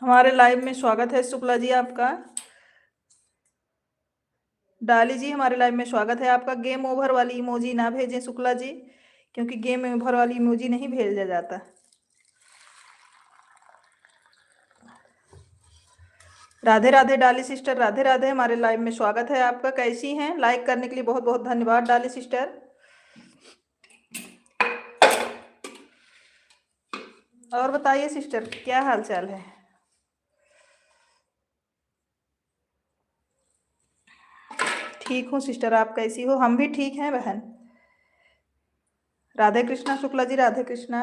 हमारे लाइव में स्वागत है शुक्ला जी आपका। डाली जी हमारे लाइव में स्वागत है आपका। गेम ओवर वाली इमोजी ना भेजें शुक्ला जी, क्योंकि गेम ओवर वाली इमोजी नहीं भेजा जाता। राधे राधे डाली सिस्टर, राधे राधे। हमारे लाइव में स्वागत है आपका। कैसी हैं? लाइक करने के लिए बहुत बहुत धन्यवाद डाली सिस्टर। और बताइए सिस्टर, क्या हाल चाल है? ठीक हूँ सिस्टर, आप कैसी हो? हम भी ठीक हैं बहन। राधे कृष्णा शुक्ला जी, राधे कृष्णा।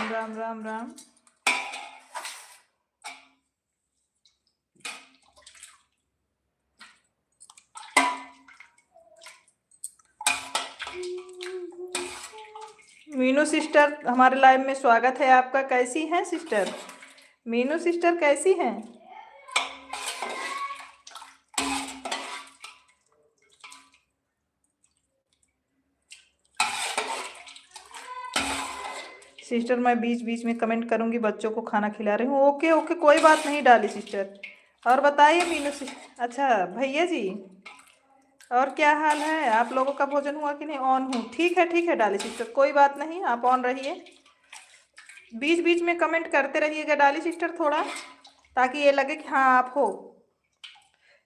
राम राम राम राम। मीनू सिस्टर हमारे लाइव में स्वागत है आपका। कैसी हैं सिस्टर? मीनू सिस्टर कैसी हैं? सिस्टर मैं बीच बीच में कमेंट करूंगी, बच्चों को खाना खिला रही हूँ। ओके ओके, कोई बात नहीं डाली सिस्टर। और बताइए मीनू सिस्टर। अच्छा भैया जी, और क्या हाल है? आप लोगों का भोजन हुआ कि नहीं? ऑन हूँ, ठीक है डाली सिस्टर, कोई बात नहीं, आप ऑन रहिए। बीच बीच में कमेंट करते रहिएगा डाली सिस्टर थोड़ा, ताकि ये लगे कि हाँ आप हो।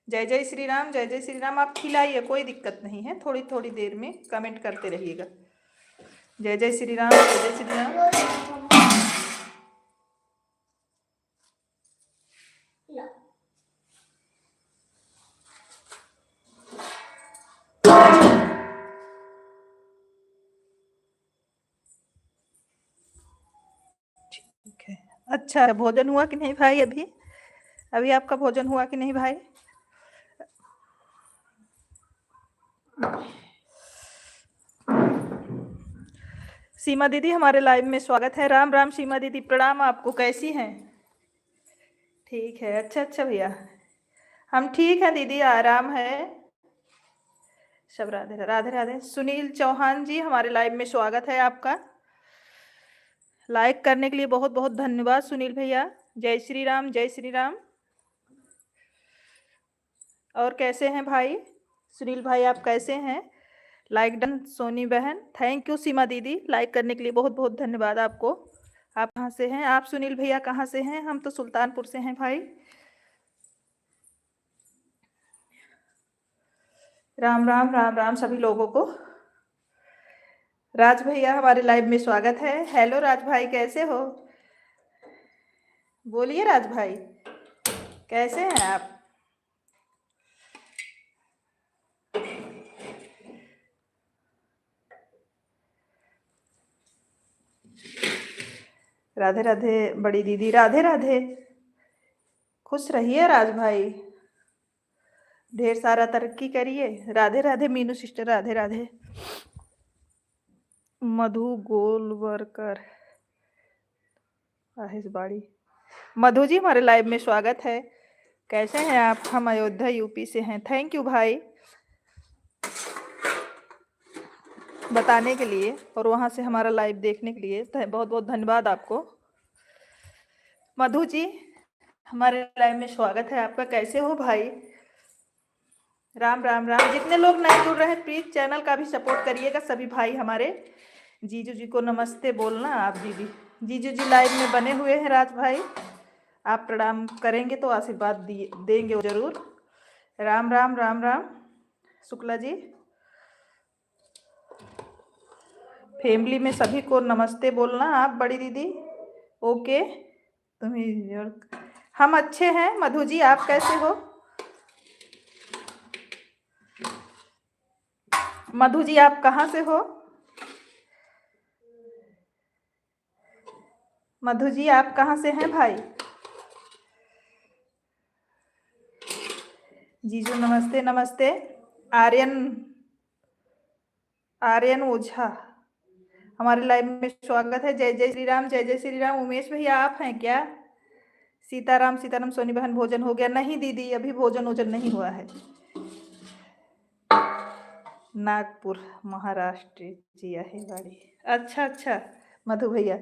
जय जय श्री राम, जय जय श्री राम। आप खिलाइए, कोई दिक्कत नहीं है, थोड़ी थोड़ी देर में कमेंट करते रहिएगा। जय जय श्री राम, जय जय श्री राम। ठीक है। अच्छा भोजन हुआ कि नहीं भाई? अभी अभी आपका भोजन हुआ कि नहीं भाई? सीमा दीदी हमारे लाइव में स्वागत है। राम राम सीमा दीदी, प्रणाम आपको। कैसी हैं? ठीक है, अच्छा अच्छा भैया, हम ठीक है दीदी, आराम है सब। राधे राधे राधे। सुनील चौहान जी हमारे लाइव में स्वागत है आपका। लाइक करने के लिए बहुत बहुत धन्यवाद सुनील भैया। जय श्री राम, जय श्री राम। और कैसे हैं भाई? सुनील भाई आप कैसे हैं? लाइक डन सोनी बहन, थैंक यू। सीमा दीदी लाइक करने के लिए बहुत बहुत धन्यवाद आपको। आप कहाँ से हैं? आप सुनील भैया कहाँ से हैं? हम तो सुल्तानपुर से हैं भाई। राम राम राम राम सभी लोगों को। राज भैया हमारे लाइव में स्वागत है। हेलो राज भाई, कैसे हो? बोलिए राज भाई, कैसे हैं आप? राधे राधे बड़ी दीदी, राधे राधे। खुश रहिए राज भाई, ढेर सारा तरक्की करिए। राधे राधे मीनू सिस्टर, राधे राधे। मधु गोलवरकर बाड़ी, मधु जी हमारे लाइव में स्वागत है। कैसे हैं आप? हम अयोध्या यूपी से हैं। थैंक यू भाई बताने के लिए, और वहां से हमारा लाइव देखने के लिए बहुत बहुत धन्यवाद आपको। मधु जी हमारे लाइव में स्वागत है आपका। कैसे हो भाई? राम राम राम। जितने लोग नए जुड़ रहे हैं प्लीज चैनल का भी सपोर्ट करिएगा सभी भाई हमारे। जीजू जी को नमस्ते बोलना आप दीदी। जीजू जी लाइव में बने हुए हैं राज भाई, आप प्रणाम करेंगे तो आशीर्वाद देंगे वो जरूर। राम राम राम राम शुक्ला जी। फैमिली में सभी को नमस्ते बोलना आप बड़ी दीदी। ओके तुम्हें। हम अच्छे हैं मधु जी, आप कैसे हो? मधु जी आप कहाँ से हो? मधु जी आप कहाँ से हैं भाई? जीजू नमस्ते नमस्ते। आर्यन, आर्यन ओझा, हमारे लाइव में स्वागत है। जय जय श्री राम, जय जय श्री राम। उमेश भैया आप हैं क्या? सीताराम सीताराम। सोनी बहन भोजन हो गया? नहीं दीदी, अभी भोजन वोजन नहीं हुआ है। नागपुर महाराष्ट्र जी है गाड़ी। अच्छा अच्छा मधु भैया,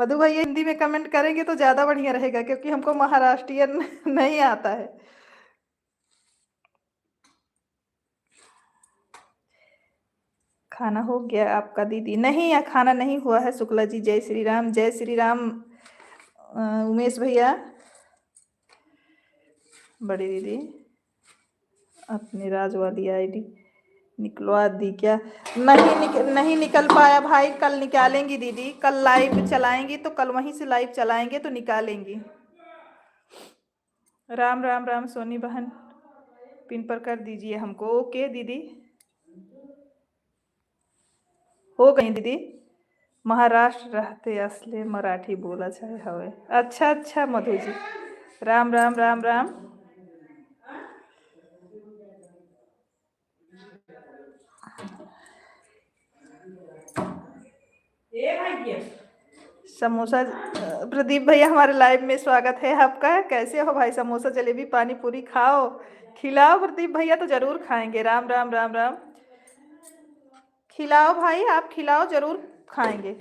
मधु भैया हिंदी में कमेंट करेंगे तो ज़्यादा बढ़िया रहेगा, क्योंकि हमको महाराष्ट्रियन नहीं आता है। खाना हो गया आपका दीदी? नहीं, या खाना नहीं हुआ है। शुक्ला जी जय श्री राम, जय श्री राम। उमेश भैया, बड़ी दीदी अपनी राज वाली आईडी निकलवा दी क्या? नहीं निकल पाया भाई, कल निकालेंगी दीदी। कल लाइव चलाएंगी तो कल वहीं से लाइव चलाएंगे तो निकालेंगी। राम राम राम सोनी बहन, पिन पर कर दीजिए हमको। ओके दीदी, हो गई दीदी। महाराष्ट्र रहते असले मराठी बोला चाहे हवे। अच्छा अच्छा मधु जी, राम राम राम राम। समोसा, प्रदीप भैया हमारे लाइव में स्वागत है आपका। कैसे हो भाई? समोसा जलेबी पानी पूरी खाओ, खिलाओ प्रदीप भैया तो जरूर खाएंगे। राम राम राम राम। खिलाओ भाई, आप खिलाओ जरूर खाएंगे।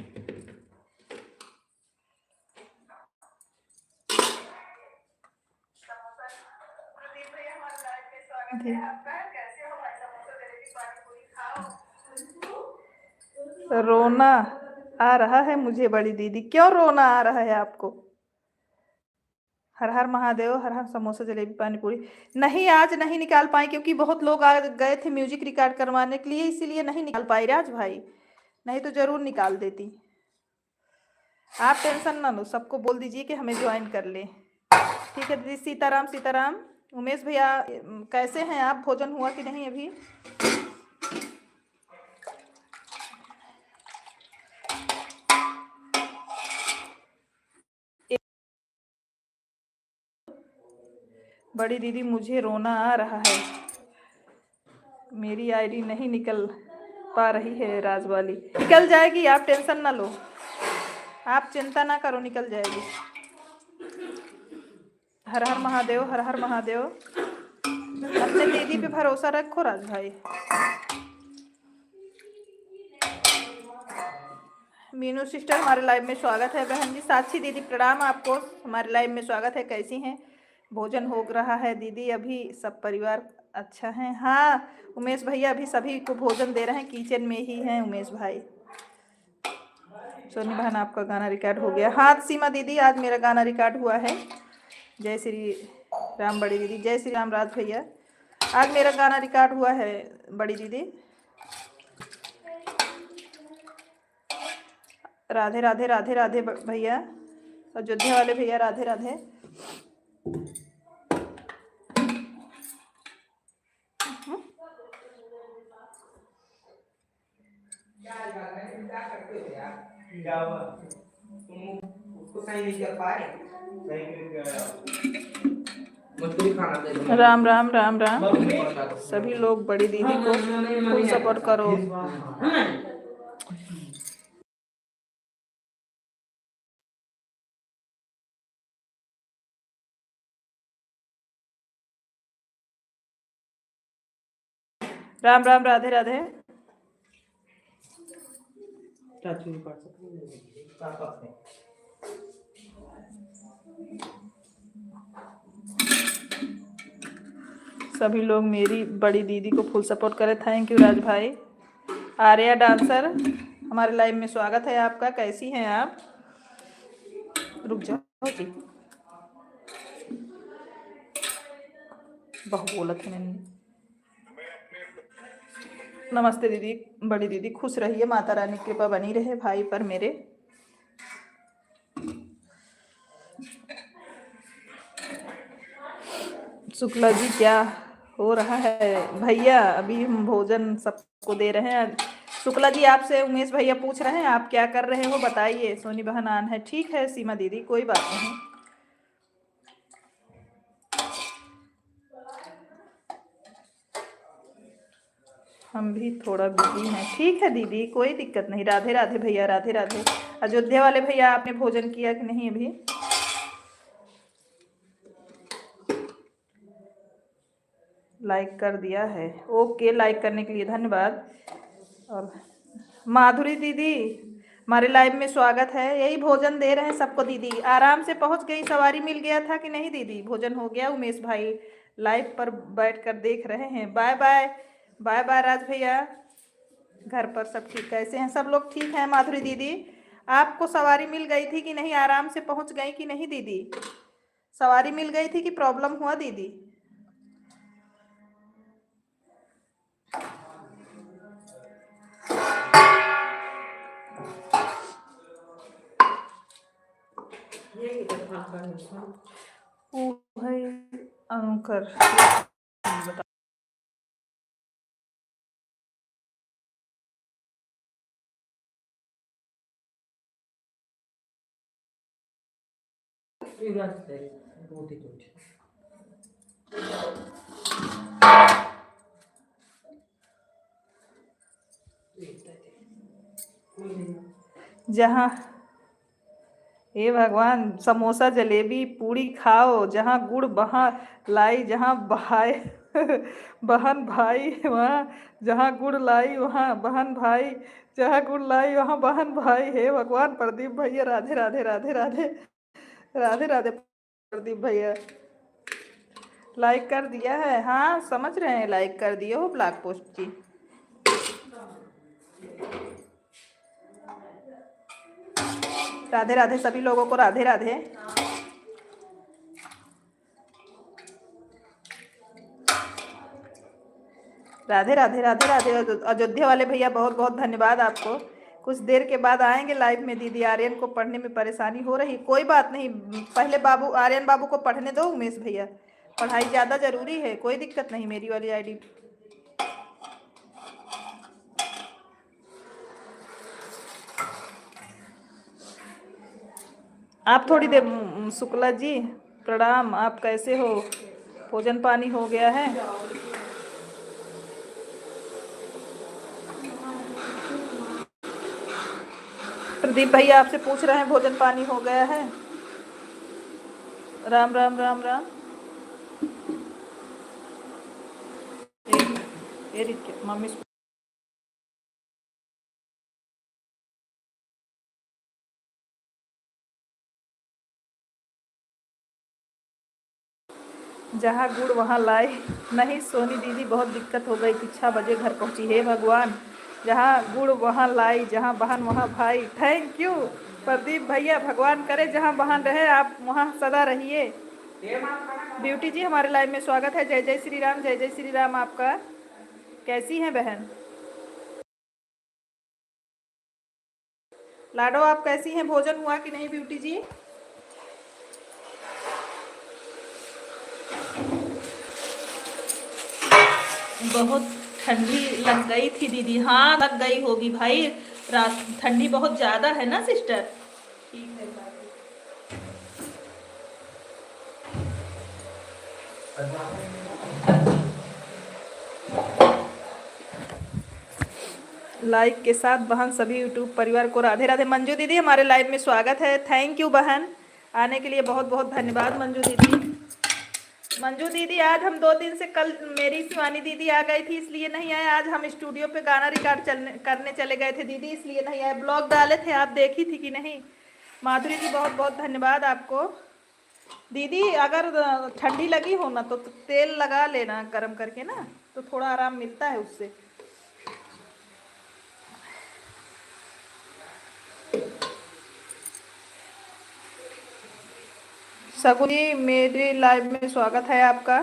रोना आ रहा है मुझे बड़ी दीदी। क्यों रोना आ रहा है आपको? हर हर महादेव, हर हर। समोसा जलेबी पानी पूरी नहीं, आज नहीं निकाल पाए क्योंकि बहुत लोग आ गए थे म्यूजिक रिकॉर्ड करवाने के लिए, इसीलिए नहीं निकाल पाई राज भाई, नहीं तो जरूर निकाल देती। आप टेंशन ना लो, सबको बोल दीजिए कि हमें ज्वाइन कर ले। ठीक है दीदी। सीताराम सीताराम। उमेश भैया कैसे हैं आप? भोजन हुआ कि नहीं अभी? बड़ी दीदी मुझे रोना आ रहा है, मेरी आईडी नहीं निकल पा रही है राज वाली। निकल जाएगी, आप टेंशन ना लो, आप चिंता ना करो, निकल जाएगी। हर हर महादेव, हर हर महादेव। अपने दीदी पे भरोसा रखो राज भाई। मीनू सिस्टर हमारे लाइव में स्वागत है। बहन जी साक्षी दीदी प्रणाम आपको, हमारे लाइव में स्वागत है। कैसी हैं? भोजन हो रहा है दीदी अभी, सब परिवार अच्छा है? हाँ उमेश भैया अभी सभी को भोजन दे रहे हैं, किचन में ही हैं उमेश भाई। सोनी बहन आपका गाना रिकॉर्ड हो गया? हाँ सीमा दीदी आज मेरा गाना रिकॉर्ड हुआ है। जय श्री राम बड़ी दीदी, जय श्री राम राज भैया। आज मेरा गाना रिकॉर्ड हुआ है बड़ी दीदी। राधे राधे राधे राधे भैया, अयोध्या वाले भैया राधे राधे। राम राम राम राम। सभी लोग बड़ी दीदी को फुल सपोर्ट करो। राम राम राधे राधे। सभी लोग मेरी बड़ी दीदी को फुल सपोर्ट करें। थैंक यू राज भाई। आर्या डांसर हमारे लाइव में स्वागत है आपका। कैसी हैं आप? रुक जाओ जी, बहु बोलत है मैंने। नमस्ते दीदी, बड़ी दीदी खुश रहिए, माता रानी की कृपा बनी रहे भाई पर मेरे। शुक्ला जी क्या हो रहा है भैया? अभी हम भोजन सबको दे रहे हैं। शुक्ला जी आपसे उमेश भैया पूछ रहे हैं आप क्या कर रहे हो, बताइए। सोनी बहन आन है। ठीक है सीमा दीदी, कोई बात नहीं। हम भी थोड़ा बिजी हैं। ठीक है दीदी, कोई दिक्कत नहीं। राधे राधे भैया, राधे राधे। अयोध्या वाले भैया, आपने भोजन किया कि नहीं अभी? लाइक कर दिया है? ओके, लाइक करने के लिए धन्यवाद। और माधुरी दीदी, हमारे लाइव में स्वागत है। यही भोजन दे रहे हैं सबको। दीदी आराम से पहुंच गई, सवारी मिल गया था कि नहीं दीदी? भोजन हो गया? उमेश भाई लाइव पर बैठ कर देख रहे हैं। बाय बाय, बाय बाय राज भैया। घर पर सब ठीक? कैसे हैं सब लोग? ठीक हैं। माधुरी दीदी, आपको सवारी मिल गई थी कि नहीं? आराम से पहुंच गई कि नहीं दीदी? सवारी मिल गई थी कि प्रॉब्लम हुआ दीदी? वो भाई अंकर बता। जहाँ, हे भगवान, समोसा जलेबी पूड़ी खाओ, जहाँ गुड़ वहाँ लाई, जहाँ बहाए बहन भाई वहाँ, जहाँ गुड़ लाई वहाँ बहन भाई, जहाँ गुड़ लाई वहाँ बहन भाई। हे भगवान। प्रदीप भैया राधे राधे, राधे राधे, राधे राधे। प्रदीप भैया लाइक कर दिया है? हाँ समझ रहे हैं, लाइक कर दिए हो ब्लॉग पोस्ट की। राधे राधे सभी लोगों को, राधे राधे। राधे राधे, राधे राधे। अयोध्या वाले भैया बहुत बहुत धन्यवाद आपको। कुछ देर के बाद आएंगे लाइव में। दीदी आर्यन को पढ़ने में परेशानी हो रही, कोई बात नहीं। पहले बाबू, आर्यन बाबू को पढ़ने दो उमेश भैया, पढ़ाई ज़्यादा ज़रूरी है। कोई दिक्कत नहीं। मेरी वाली आईडी आप थोड़ी देर। शुक्ला जी प्रणाम, आप कैसे हो? भोजन पानी हो गया है? प्रदीप भैया आपसे पूछ रहे हैं भोजन पानी हो गया है? राम राम, राम राम। मम्मी जहाँ गुड़ वहाँ लाई। नहीं सोनी दीदी, बहुत दिक्कत हो गई थी, 6 बजे घर पहुँची। हे भगवान। जहाँ गुड़ वहाँ लाई, जहाँ बहन वहाँ भाई। थैंक यू प्रदीप भैया। भगवान करे जहाँ बहन रहे आप वहाँ सदा रहिए। ब्यूटी जी हमारे लाइव में स्वागत है। जय जय श्री राम, जय जय श्री राम। आपका कैसी हैं बहन? लाडो आप कैसी हैं? भोजन हुआ कि नहीं ब्यूटी जी? बहुत ठंडी लग गई थी दीदी। हाँ लग गई होगी भाई, रात ठंडी बहुत ज़्यादा है ना सिस्टर। ठीक है। लाइक के साथ बहन सभी यूट्यूब परिवार को राधे राधे। मंजू दीदी हमारे लाइव में स्वागत है। थैंक यू बहन, आने के लिए बहुत बहुत धन्यवाद मंजू दीदी। मंजू दीदी आज हम 2 दिन से, कल मेरी शिवानी दीदी आ गई थी इसलिए नहीं आए। आज हम स्टूडियो पे गाना रिकॉर्ड करने चले गए थे दीदी, इसलिए नहीं आए। ब्लॉग डाले थे, आप देखी थी कि नहीं? माधुरी जी बहुत बहुत धन्यवाद आपको। दीदी अगर ठंडी लगी हो ना तो तेल लगा लेना गर्म करके ना, तो थोड़ा आराम मिलता है उससे। सगुनी मेरे लाइव में स्वागत है आपका।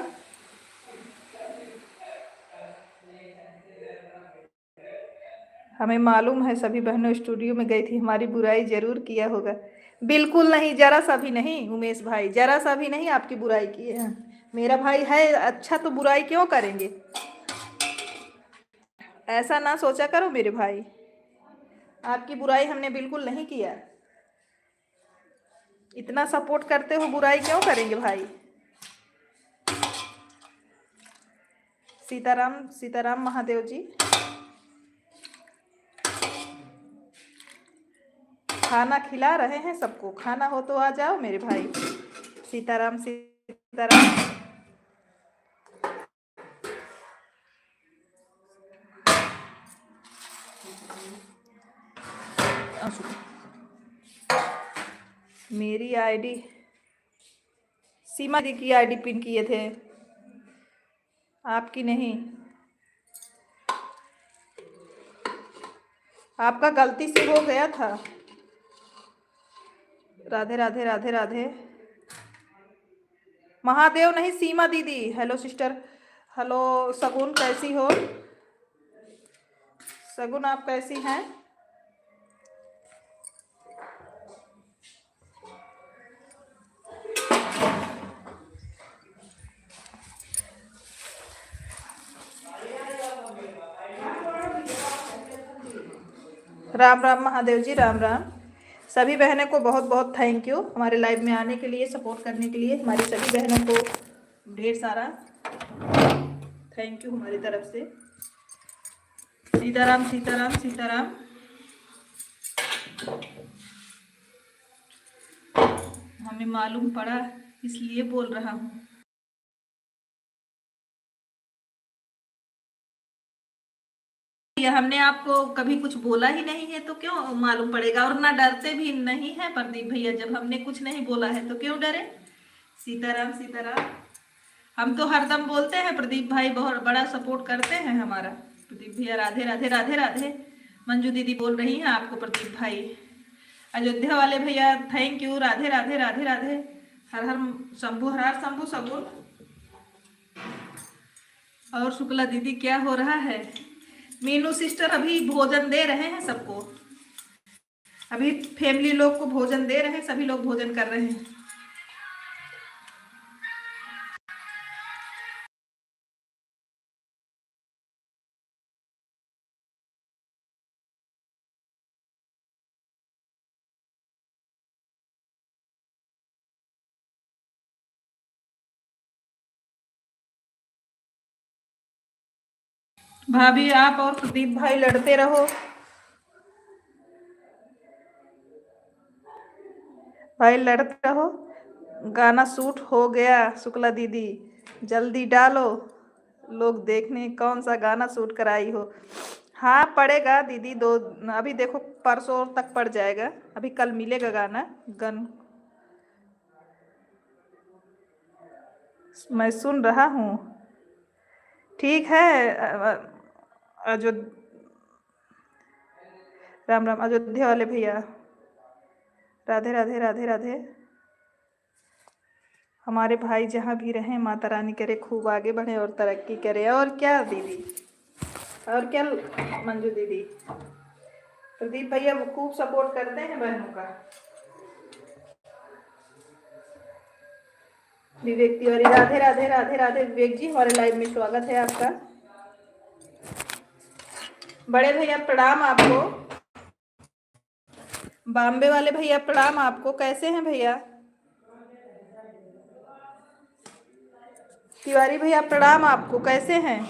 हमें मालूम है सभी बहनों स्टूडियो में गई थी, हमारी बुराई जरूर किया होगा। बिल्कुल नहीं, जरा सा भी नहीं उमेश भाई, जरा सा भी नहीं आपकी बुराई की है। मेरा भाई है अच्छा तो बुराई क्यों करेंगे? ऐसा ना सोचा करो मेरे भाई, आपकी बुराई हमने बिल्कुल नहीं किया। इतना सपोर्ट करते हो, बुराई क्यों करेंगे भाई? सीताराम सीताराम महादेव जी, खाना खिला रहे हैं सबको, खाना हो तो आ जाओ मेरे भाई। सीताराम सीताराम। मेरी आईडी सीमा दी की आईडी पिन किए थे, आपकी नहीं। आपका गलती से हो गया था। राधे राधे राधे राधे। महादेव नहीं, सीमा दीदी। Hello sister. हेलो सगुन, कैसी हो? सगुन आप कैसी हैं? राम राम महादेव जी, राम राम। सभी बहनों को बहुत बहुत थैंक यू हमारे लाइव में आने के लिए, सपोर्ट करने के लिए। हमारी सभी बहनों को ढेर सारा थैंक यू हमारी तरफ से। सीताराम सीताराम सीताराम। हमें मालूम पड़ा इसलिए बोल रहा हूँ। हमने आपको कभी कुछ बोला ही नहीं है तो क्यों मालूम पड़ेगा, और ना डरते भी नहीं है प्रदीप भैया। जब हमने कुछ नहीं बोला है तो क्यों डरे। सीताराम सीताराम। हम तो हरदम बोलते हैं, प्रदीप भाई बहुत बड़ा सपोर्ट करते हैं हमारा। प्रदीप भैया राधे राधे राधे राधे। मंजू दीदी बोल रही हैं आपको प्रदीप भाई। अयोध्या वाले भैया थैंक यू, राधे राधे राधे राधे। हर हर शंभु, हर हर शंभु सगुन। और शुक्ला दीदी क्या हो रहा है? मीनू सिस्टर अभी भोजन दे रहे हैं सबको, अभी फैमिली लोग को भोजन दे रहे हैं, सभी लोग भोजन कर रहे हैं। भाभी आप और प्रदीप भाई लड़ते रहो। भाई लड़ते रहो। गाना शूट हो गया शुक्ला दीदी, जल्दी डालो, लोग देखने कौन सा गाना शूट कराई हो। हाँ पड़ेगा दीदी, दो अभी देखो परसों तक पड़ जाएगा, अभी कल मिलेगा गाना। गन मैं सुन रहा हूँ। ठीक है। अजो राम राम अयोध्या वाले भैया, राधे राधे राधे राधे। हमारे भाई जहाँ भी रहें माता रानी करे खूब आगे बढ़े और तरक्की करे। और क्या दीदी, और क्या मंजू दीदी। प्रदीप भैया वो खूब सपोर्ट करते हैं बहनों का। विवेक तिवारी राधे राधे राधे राधे। विवेक जी हमारे लाइव में स्वागत है आपका। बड़े भैया प्रणाम आपको। बॉम्बे वाले भैया प्रणाम आपको, कैसे हैं भैया? तिवारी भैया प्रणाम आपको, कैसे हैं?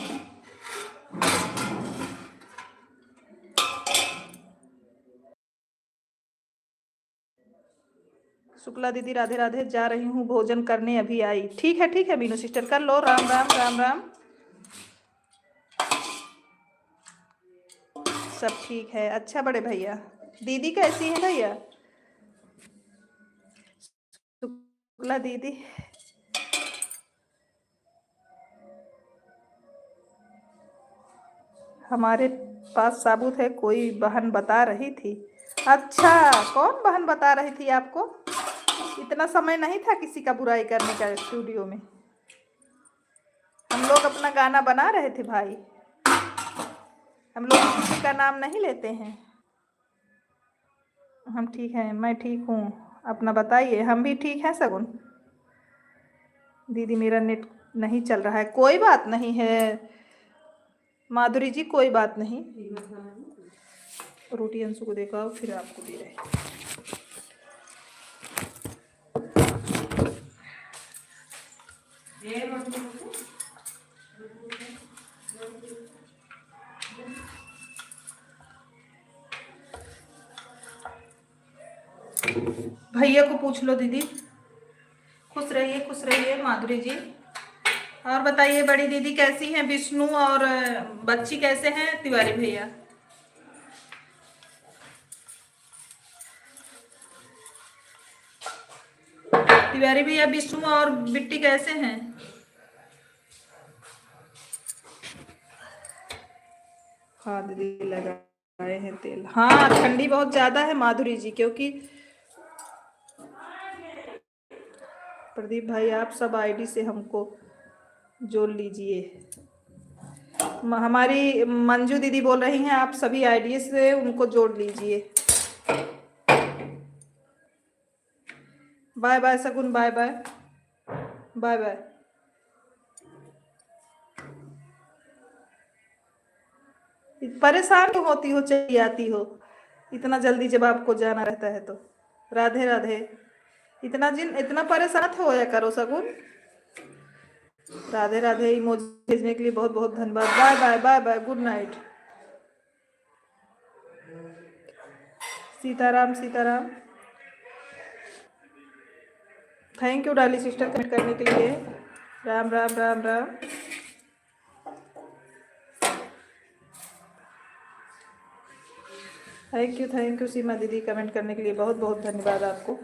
शुक्ला दीदी राधे राधे, जा रही हूँ भोजन करने अभी आई। ठीक है मीनू सिस्टर, कर लो। राम राम राम राम। सब ठीक है। अच्छा बड़े भैया, दीदी कैसी है भैया? शुक्ला दीदी हमारे पास साबुत है, कोई बहन बता रही थी। अच्छा, कौन बहन बता रही थी आपको? इतना समय नहीं था किसी का बुराई करने का स्टूडियो में। हम लोग अपना गाना बना रहे थे भाई, हम लोग किसी का नाम नहीं लेते हैं। हम ठीक हैं, मैं ठीक हूँ, अपना बताइए। हम भी ठीक हैं सगुन। दीदी मेरा नेट नहीं चल रहा है, कोई बात नहीं है माधुरी जी, कोई बात नहीं। रोटी अंशु को देखा फिर आपको दे रहे। भैया को पूछ लो दीदी। खुश रहिए माधुरी जी। और बताइए बड़ी दीदी कैसी हैं, विष्णु और बच्ची कैसे हैं, तिवारी भैया? तिवारी भैया विष्णु और बिट्टी कैसे हैं? हाँ दीदी लगाए हैं तेल। हाँ ठंडी बहुत ज्यादा है माधुरी जी, क्योंकि प्रदीप भाई आप सब आईडी से हमको जोड़ लीजिए। हमारी मंजू दीदी बोल रही हैं आप सभी आईडी से उनको जोड़ लीजिए। बाय बाय सगुन, बाय बाय बाय बाय। परेशान क्यों होती हो, चली आती हो इतना जल्दी जब आपको जाना रहता है तो। राधे राधे। इतना परेशान होया करो सगुन। राधे राधे। इमोजी भेजने के लिए बहुत बहुत धन्यवाद। Bye bye bye bye, good night. Sitaram Sitaram. Thank you Dolly sister comment करने के लिए। राम राम राम राम। थैंक यू सीमा दीदी कमेंट करने के लिए बहुत बहुत धन्यवाद आपको।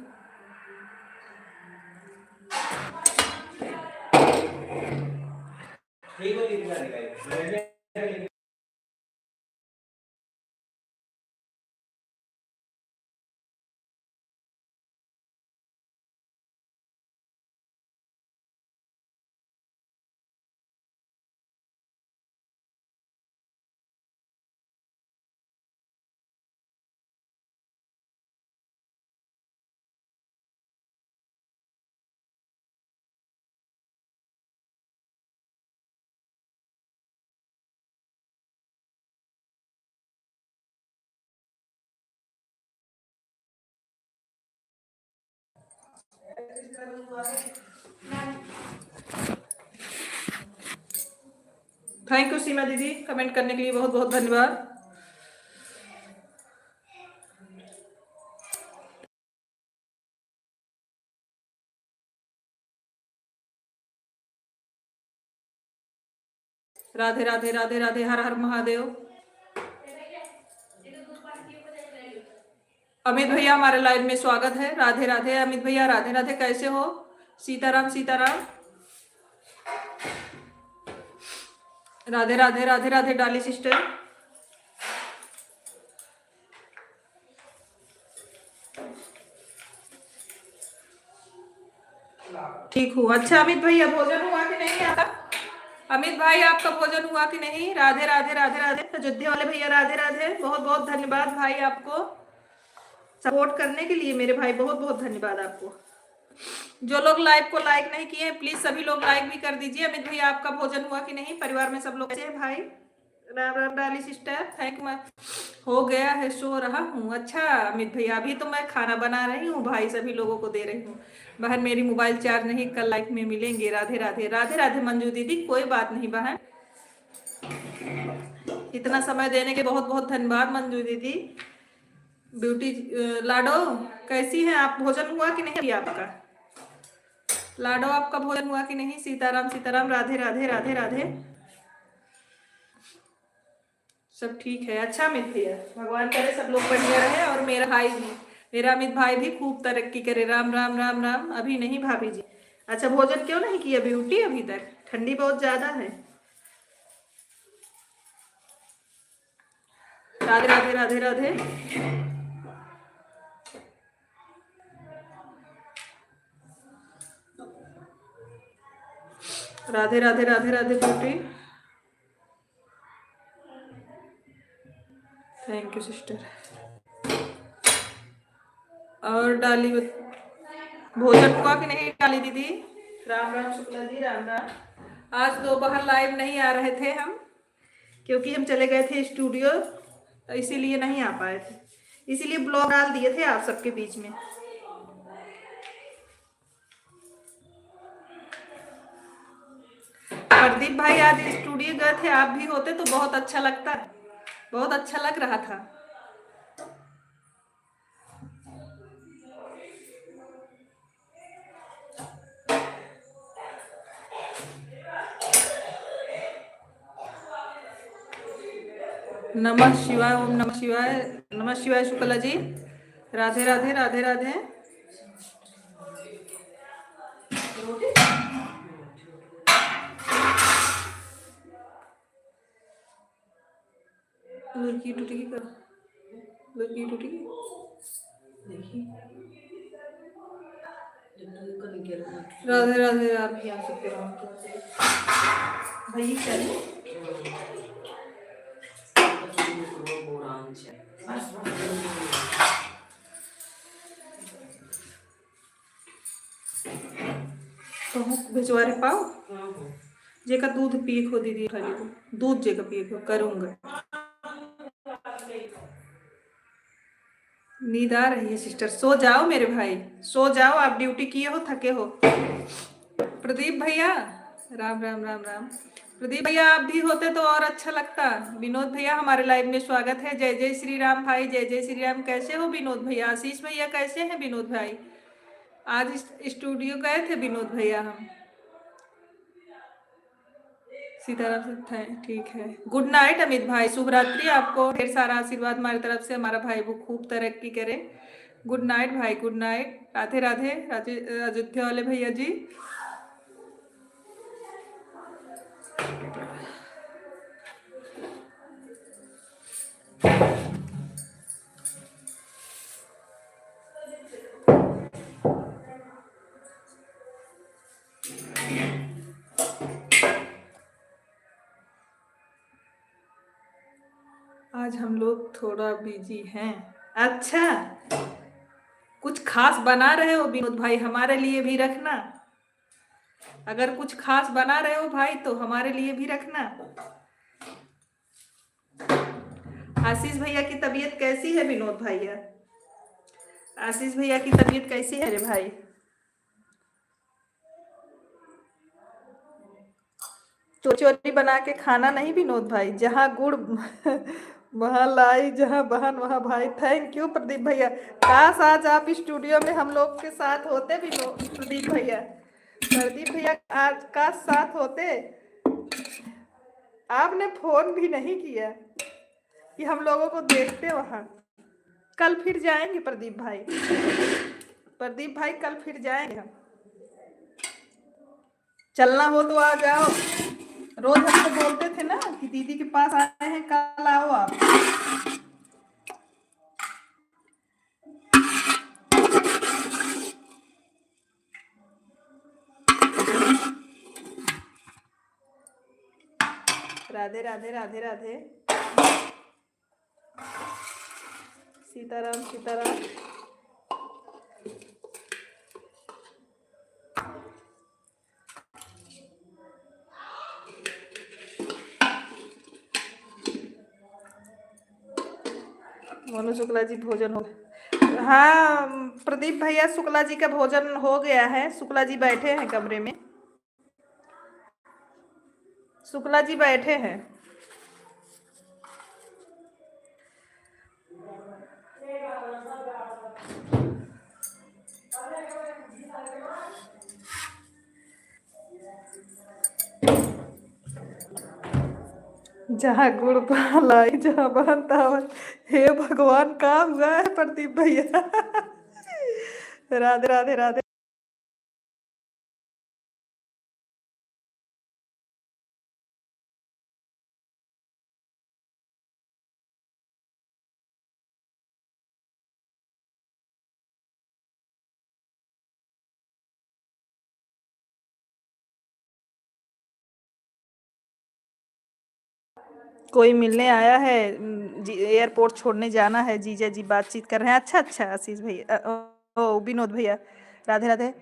थैंक यू सीमा दीदी कमेंट करने के लिए बहुत बहुत धन्यवाद। राधे राधे राधे राधे, हर हर महादेव। अमित भैया हमारे लाइव में स्वागत है। राधे राधे अमित भैया, राधे राधे, कैसे हो? सीताराम सीताराम। राधे राधे राधे राधे डाली सिस्टर। ठीक हूँ। अच्छा अमित भैया भोजन हुआ कि नहीं आपका? अमित भाई आपका भोजन हुआ कि नहीं? राधे राधे राधे राधे। अयोध्या वाले भैया राधे राधे, बहुत बहुत धन्यवाद भाई आपको सपोर्ट करने के लिए। मेरे भाई बहुत बहुत धन्यवाद आपको। जो लोग लाइव को लाइक नहीं किए प्लीज सभी लोग लाइक भी कर दीजिए। अमित भैया आपका भोजन हुआ कि नहीं? परिवार में सब लोग कैसे हैं भाई? राम राम डाली सिस्टर, थैंक मैं हो गया है, सो रहा हूँ। अच्छा अमित भैया अभी तो मैं खाना बना रही हूँ भाई, सभी लोगों को दे रही हूँ। बहन मेरी मोबाइल चार्ज नहीं, कल लाइफ में मिलेंगे। राधे राधे राधे राधे मंजू दीदी, कोई बात नहीं बहन, इतना समय देने के बहुत बहुत धन्यवाद मंजू दीदी। ब्यूटी लाडो कैसी है आप? भोजन हुआ कि नहीं अभी आपका? लाडो आपका भोजन हुआ कि नहीं? सीताराम सीताराम, राधे राधे राधे राधे। सब ठीक है। अच्छा अमित भैया भगवान करे सब लोग बढ़िया रहे, और मेरा भाई भी, मेरा अमित भाई भी खूब तरक्की करे। राम राम राम राम। अभी नहीं भाभी जी। अच्छा भोजन क्यों नहीं किया ब्यूटी अभी तक? ठंडी बहुत ज्यादा है। Radhe Radhe Radhe Radhe. Radhe Radhe Radhe Radhe beauty. Thank you sister. और डाली भोजन हुआ कि नहीं डाली दीदी? राम राम शुक्ला जी, राम राम। आज दोपहर लाइव नहीं आ रहे थे हम, क्योंकि हम चले गए थे स्टूडियो, तो इसीलिए नहीं आ पाए थे। इसीलिए ब्लॉग डाल दिए थे आप सबके बीच में। प्रदीप भाई आज स्टूडियो गए थे, आप भी होते तो बहुत अच्छा लगता, बहुत अच्छा लग रहा था। नमः शिवाय, ओम नमः शिवाय, नमः शिवाय शुक्ला जी। राधे राधे राधे राधे। लड़की टूटी कर, लड़की टूटी राधे राधे राधे। आ सकते भाई चलिए। तो भिजवा रहे पाओ जेका दूध पिए खो दीदी खाली को दूध जेका पिए खो करूंगा। नींद आ रही है सिस्टर, सो जाओ मेरे भाई, सो जाओ, आप ड्यूटी किए हो, थके हो। प्रदीप भैया, राम राम राम राम। प्रदीप भैया आप भी होते तो और अच्छा लगता। विनोद भैया हमारे लाइव में स्वागत है। जय जय श्री राम भाई, जय जय श्री राम। कैसे हो विनोद भैया? आशीष भैया कैसे हैं विनोद भाई? आज स्टूडियो गए थे विनोद भैया हम। सीताराम से थे, ठीक है। गुड नाइट अमित भाई, शुभ रात्रि। आपको ढेर सारा आशीर्वाद हमारी तरफ से, हमारा भाई वो खूब तरक्की करे। गुड नाइट भाई, गुड नाइट। राधे राधे अयोध्या वाले भैया जी। आज हम लोग थोड़ा बिजी हैं। अच्छा, कुछ खास बना रहे हो विनोद भाई? हमारे लिए भी रखना। अगर कुछ खास बना रहे हो भाई तो हमारे लिए भी रखना। आशीष भैया की तबीयत कैसी है विनोद भैया? आशीष भैया की तबीयत कैसी है रे भाई? चोरी चोरी बना के खाना नहीं विनोद भाई, जहाँ गुड़ वहाँ लाई, जहाँ बहन वहाँ भाई। थैंक यू प्रदीप भैया। काश आज आप स्टूडियो में हम लोग के साथ होते विनोद, प्रदीप भैया, प्रदीप भैया आज काश साथ होते। आपने फोन भी नहीं किया कि हम लोगों को देखते वहाँ। कल फिर जाएंगे प्रदीप भाई, प्रदीप भाई कल फिर जाएंगे हम। चलना हो तो आ जाओ। रोज हम तो बोलते थे ना कि दीदी के पास आए हैं, कल आओ आप। राधे राधे राधे राधे। सीताराम सीताराम। मोनू शुक्ला जी भोजन हो, हाँ प्रदीप भैया शुक्ला जी का भोजन हो गया है। शुक्ला जी बैठे हैं कमरे में, शुक्ला जी बैठे हैं। जहाँ गुड़ लाई, जहाँ बहन तावन। हे भगवान, काम हुआ है प्रदीप भैया। राधे राधे राधे। कोई मिलने आया है, एयरपोर्ट छोड़ने जाना है, जीजा जी बातचीत कर रहे हैं। अच्छा अच्छा आशीष भैया, ओ विनोद भैया। राधे राधे।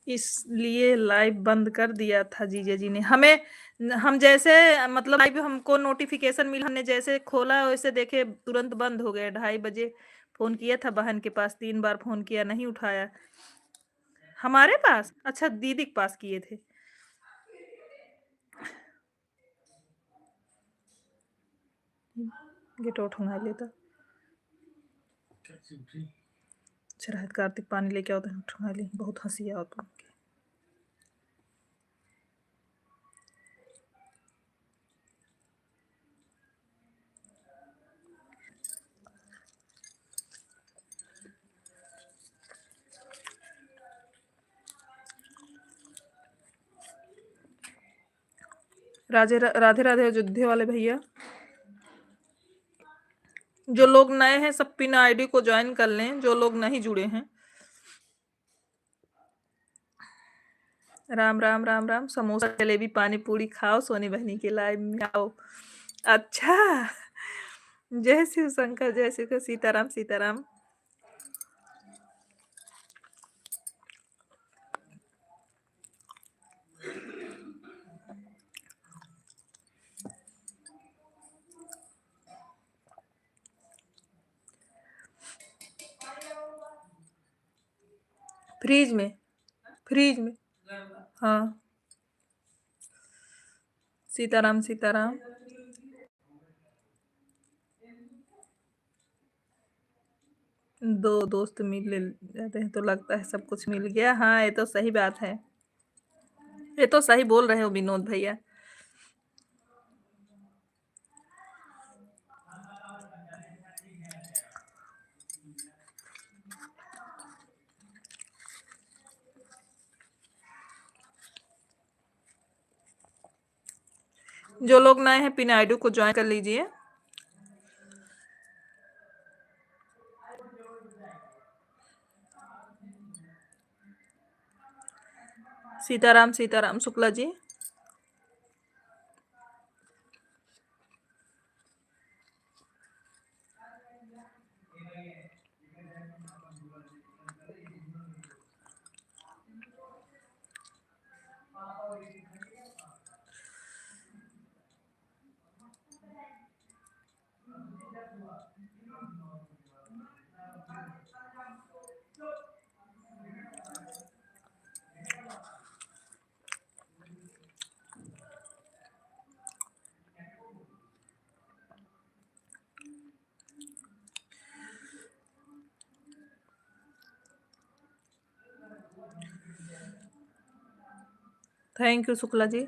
इसलिए लाइव बंद कर दिया था जीजा जी ने हमें। हम जैसे मतलब लाइव हमको नोटिफिकेशन मिला, हमने जैसे खोला वैसे देखे तुरंत बंद हो गया। 2:30 बजे फोन किया था बहन के पास, 3 बार फोन किया, नहीं उठाया। हमारे पास? अच्छा, दीदी के पास किए थे। गेट आउट होना लेता। शराहत कार्तिक पानी लेके आओ तो उठा ली, बहुत हंसी आओ तुम। राधे राधे अयोध्या वाले भैया, जो लोग नए हैं सब पिन आईडी को ज्वाइन कर लें, जो लोग नहीं जुड़े हैं। राम राम राम राम। समोसा जलेबी पानी पूरी खाओ, सोनी बहनी के लाइव में आओ। अच्छा, जय शिव शंकर, जय शिव, सीताराम सीताराम। फ्रीज में, फ्रीज में। हाँ, सीताराम सीताराम। दो दोस्त मिल जाते हैं तो लगता है सब कुछ मिल गया। हाँ, ये तो सही बात है, ये तो सही बोल रहे हो विनोद भैया। जो लोग नए हैं पिन आईडी को ज्वाइन कर लीजिए। सीताराम सीताराम शुक्ला जी। Thank you Shukla ji.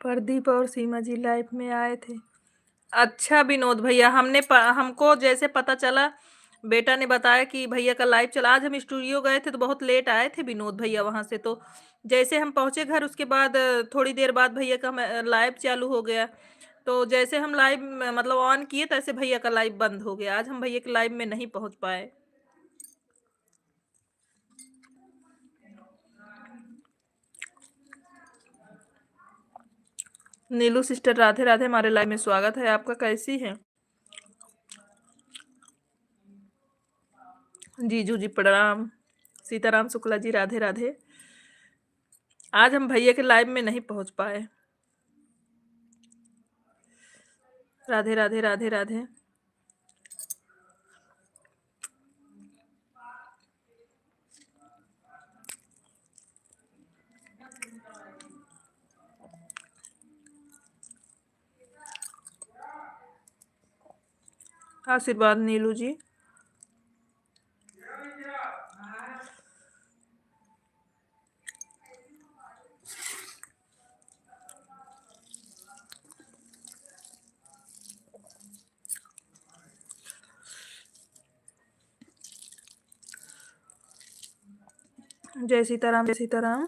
प्रदीप और सीमा जी लाइफ में आए थे। अच्छा विनोद भैया, हमको जैसे पता चला, बेटा ने बताया कि भैया का लाइव चला। आज हम स्टूडियो गए थे तो बहुत लेट आए थे विनोद भैया वहां से। तो जैसे हम पहुंचे घर, उसके बाद थोड़ी देर बाद भैया का लाइव चालू हो गया। तो जैसे हम लाइव मतलब ऑन किए तैसे भैया का लाइव बंद हो गया। आज हम भैया के लाइव में नहीं पहुंच पाए। नीलू सिस्टर राधे राधे, हमारे लाइव में स्वागत है आपका। कैसी है? जीजू जी प्रणाम। सीताराम शुक्ला जी राधे राधे। आज हम भैया के लाइव में नहीं पहुंच पाए। राधे राधे राधे राधे। आशीर्वाद नीलू जी। जय सीताराम जय सीताराम।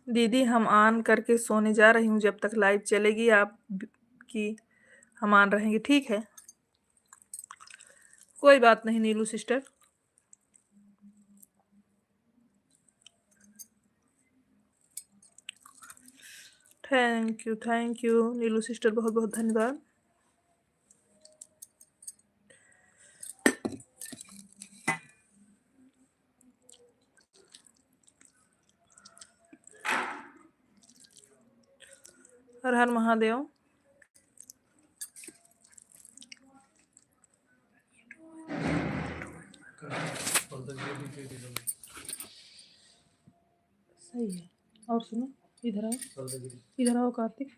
दीदी हम ऑन करके सोने जा रही हूँ, जब तक लाइव चलेगी आप की हम ऑन रहेंगे, ठीक है? कोई बात नहीं Neelu sister. Thank you Neelu sister, बहुत बहुत धन्यवाद। हर हर महादेव। सही है। और सुनो, इधर आओ, इधर आओ कार्तिक।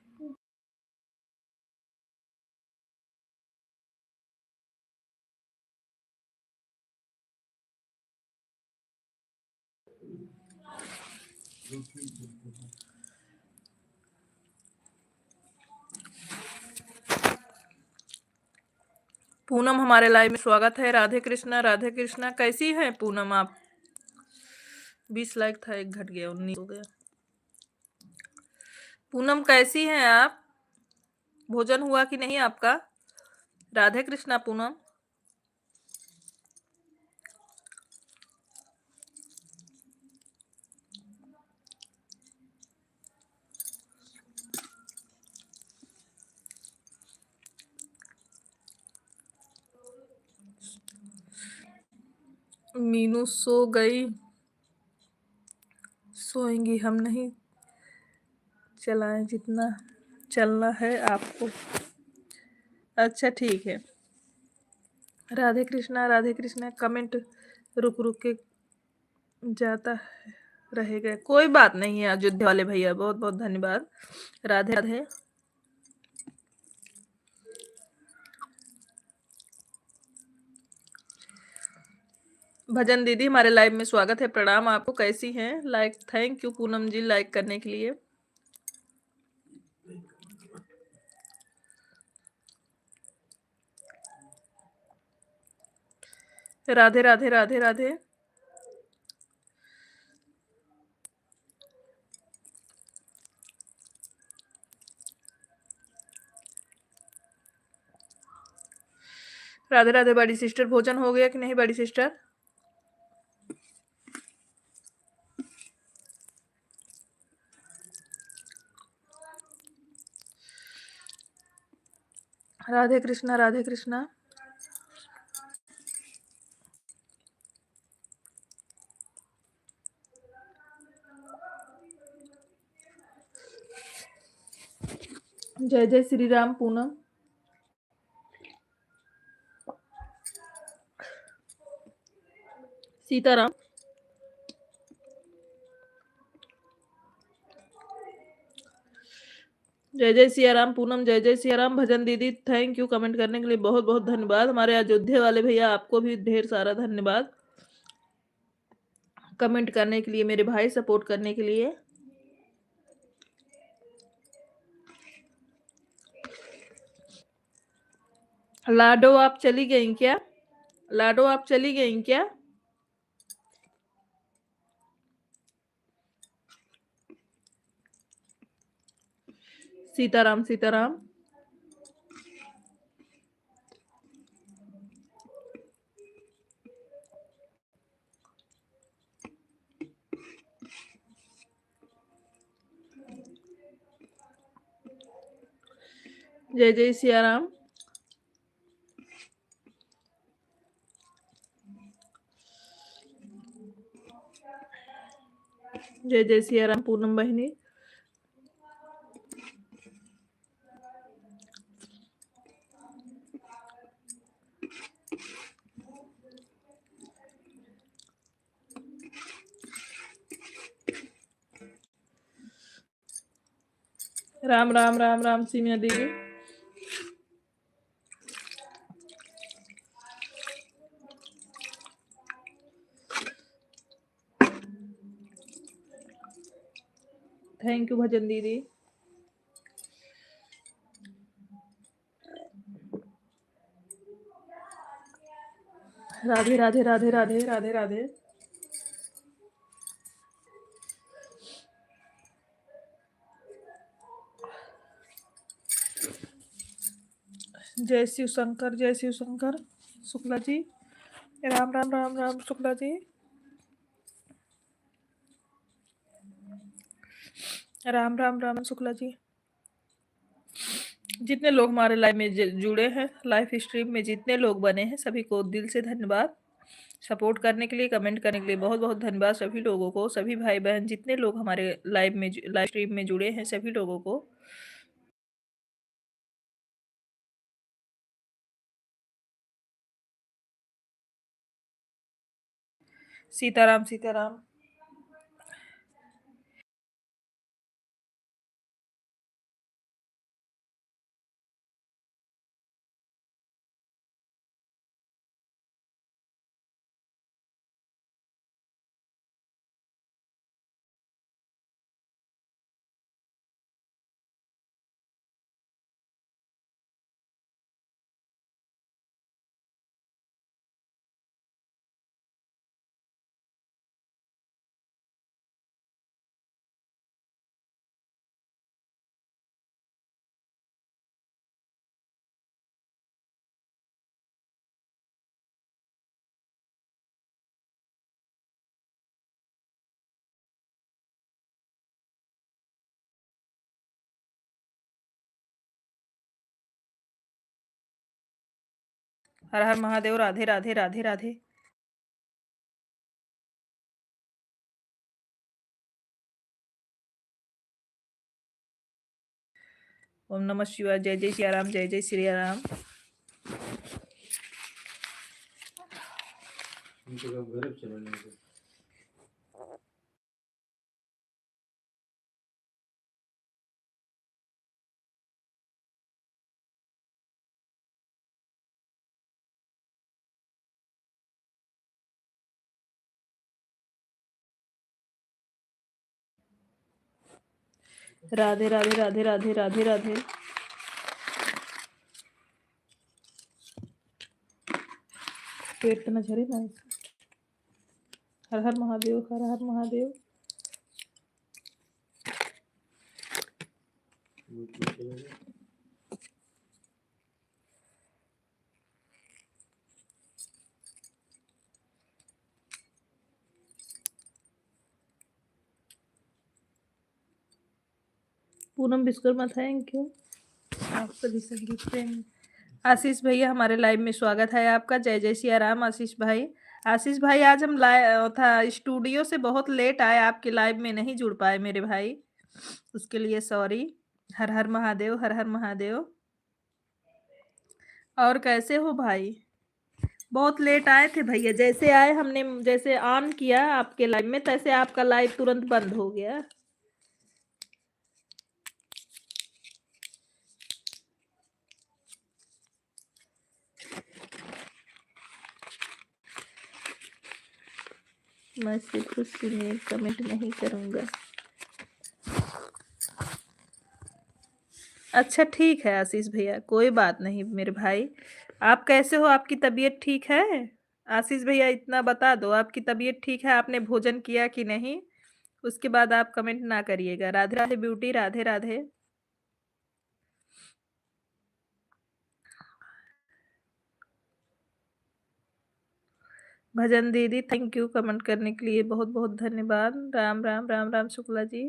पूनम हमारे लाइव में स्वागत है। राधे कृष्णा राधे कृष्णा। कैसी है पूनम आप? 20 लाइक था, एक घट गया, 19 हो गया। पूनम कैसी हैं आप? भोजन हुआ कि नहीं आपका? राधे कृष्णा पूनम। मीनू सो गई? सोएंगी, हम नहीं चलाएं जितना चलना है आपको। अच्छा ठीक है। राधे कृष्णा कमेंट रुक रुक के जाता रहेगा। कोई बात नहीं है अयोध्या वाले भैया, बहुत बहुत धन्यवाद। राधे राधे। भजन दीदी हमारे लाइव में स्वागत है, प्रणाम आपको। कैसी हैं? Like, thank you Poonam ji like करने के लिए। राधे राधे राधे राधे। राधे राधे बड़ी सिस्टर। भोजन हो गया कि नहीं बड़ी सिस्टर? राधे कृष्णा राधे कृष्णा। जय जय श्री राम पूनम। सीताराम। जय जय सिया राम पूनम, जय जय सिया राम। भजन दीदी थैंक यू कमेंट करने के लिए, बहुत बहुत धन्यवाद। हमारे अयोध्या वाले भैया आपको भी ढेर सारा धन्यवाद कमेंट करने के लिए, मेरे भाई सपोर्ट करने के लिए। लाडो आप चली गई क्या? लाडो आप चली गई क्या? सीताराम सीताराम। जय जय सिया राम। जय जय सिया राम पूनम बहनी। राम राम राम राम सीमिया दीदी। थैंक यू भजन दीदी। राधे राधे राधे राधे राधे राधे। जय शिव शंकर, जय शिव शंकर शुक्ला जी। राम राम राम राम शुक्ला जी। राम राम राम शुक्ला जी। जितने लोग हमारे लाइव में जुड़े हैं, लाइव स्ट्रीम में जितने लोग बने हैं, सभी को दिल से धन्यवाद। सपोर्ट करने के लिए, कमेंट करने के लिए बहुत बहुत धन्यवाद सभी लोगों को। सभी भाई बहन जितने लोग हमारे लाइव स्ट्रीम में जुड़े हैं, सभी लोगों को। सीताराम सीताराम। हर हर महादेव। राधे राधे राधे राधे। ओम नमः शिवाय। जय जय सिया राम, जय जय श्री राम। राधे राधे राधे राधे राधे राधे। पेट न झरे ना। हर हर महादेव, हर हर महादेव। Poonam Vishwakarma thank you. आप सभी संगीत प्रेमी। आशीष भैया हमारे लाइव में स्वागत है आपका। जय जय सिया राम आशीष भाई। आशीष भाई आज हम लाइव था स्टूडियो से बहुत लेट आए, आपके लाइव में नहीं जुड़ पाए मेरे भाई, उसके लिए सॉरी। हर हर महादेव, हर हर महादेव। और कैसे हो भाई? बहुत लेट आए थे भैया, जैसे आए हमने, जैसे ऑन किया आपके लाइव में, तैसे आपका लाइव तुरंत बंद हो गया। मैं सिर्फ उसके लिए कमेंट नहीं करूंगा। अच्छा ठीक है आशीष भैया, कोई बात नहीं मेरे भाई। आप कैसे हो? आपकी तबीयत ठीक है? आशीष भैया इतना बता दो, आपकी तबीयत ठीक है? आपने भोजन किया कि नहीं? उसके बाद आप कमेंट ना करिएगा। राधे राधे ब्यूटी, राधे राधे। भजन दीदी थैंक यू कमेंट करने के लिए, बहुत बहुत धन्यवाद। राम राम राम राम शुक्ला जी।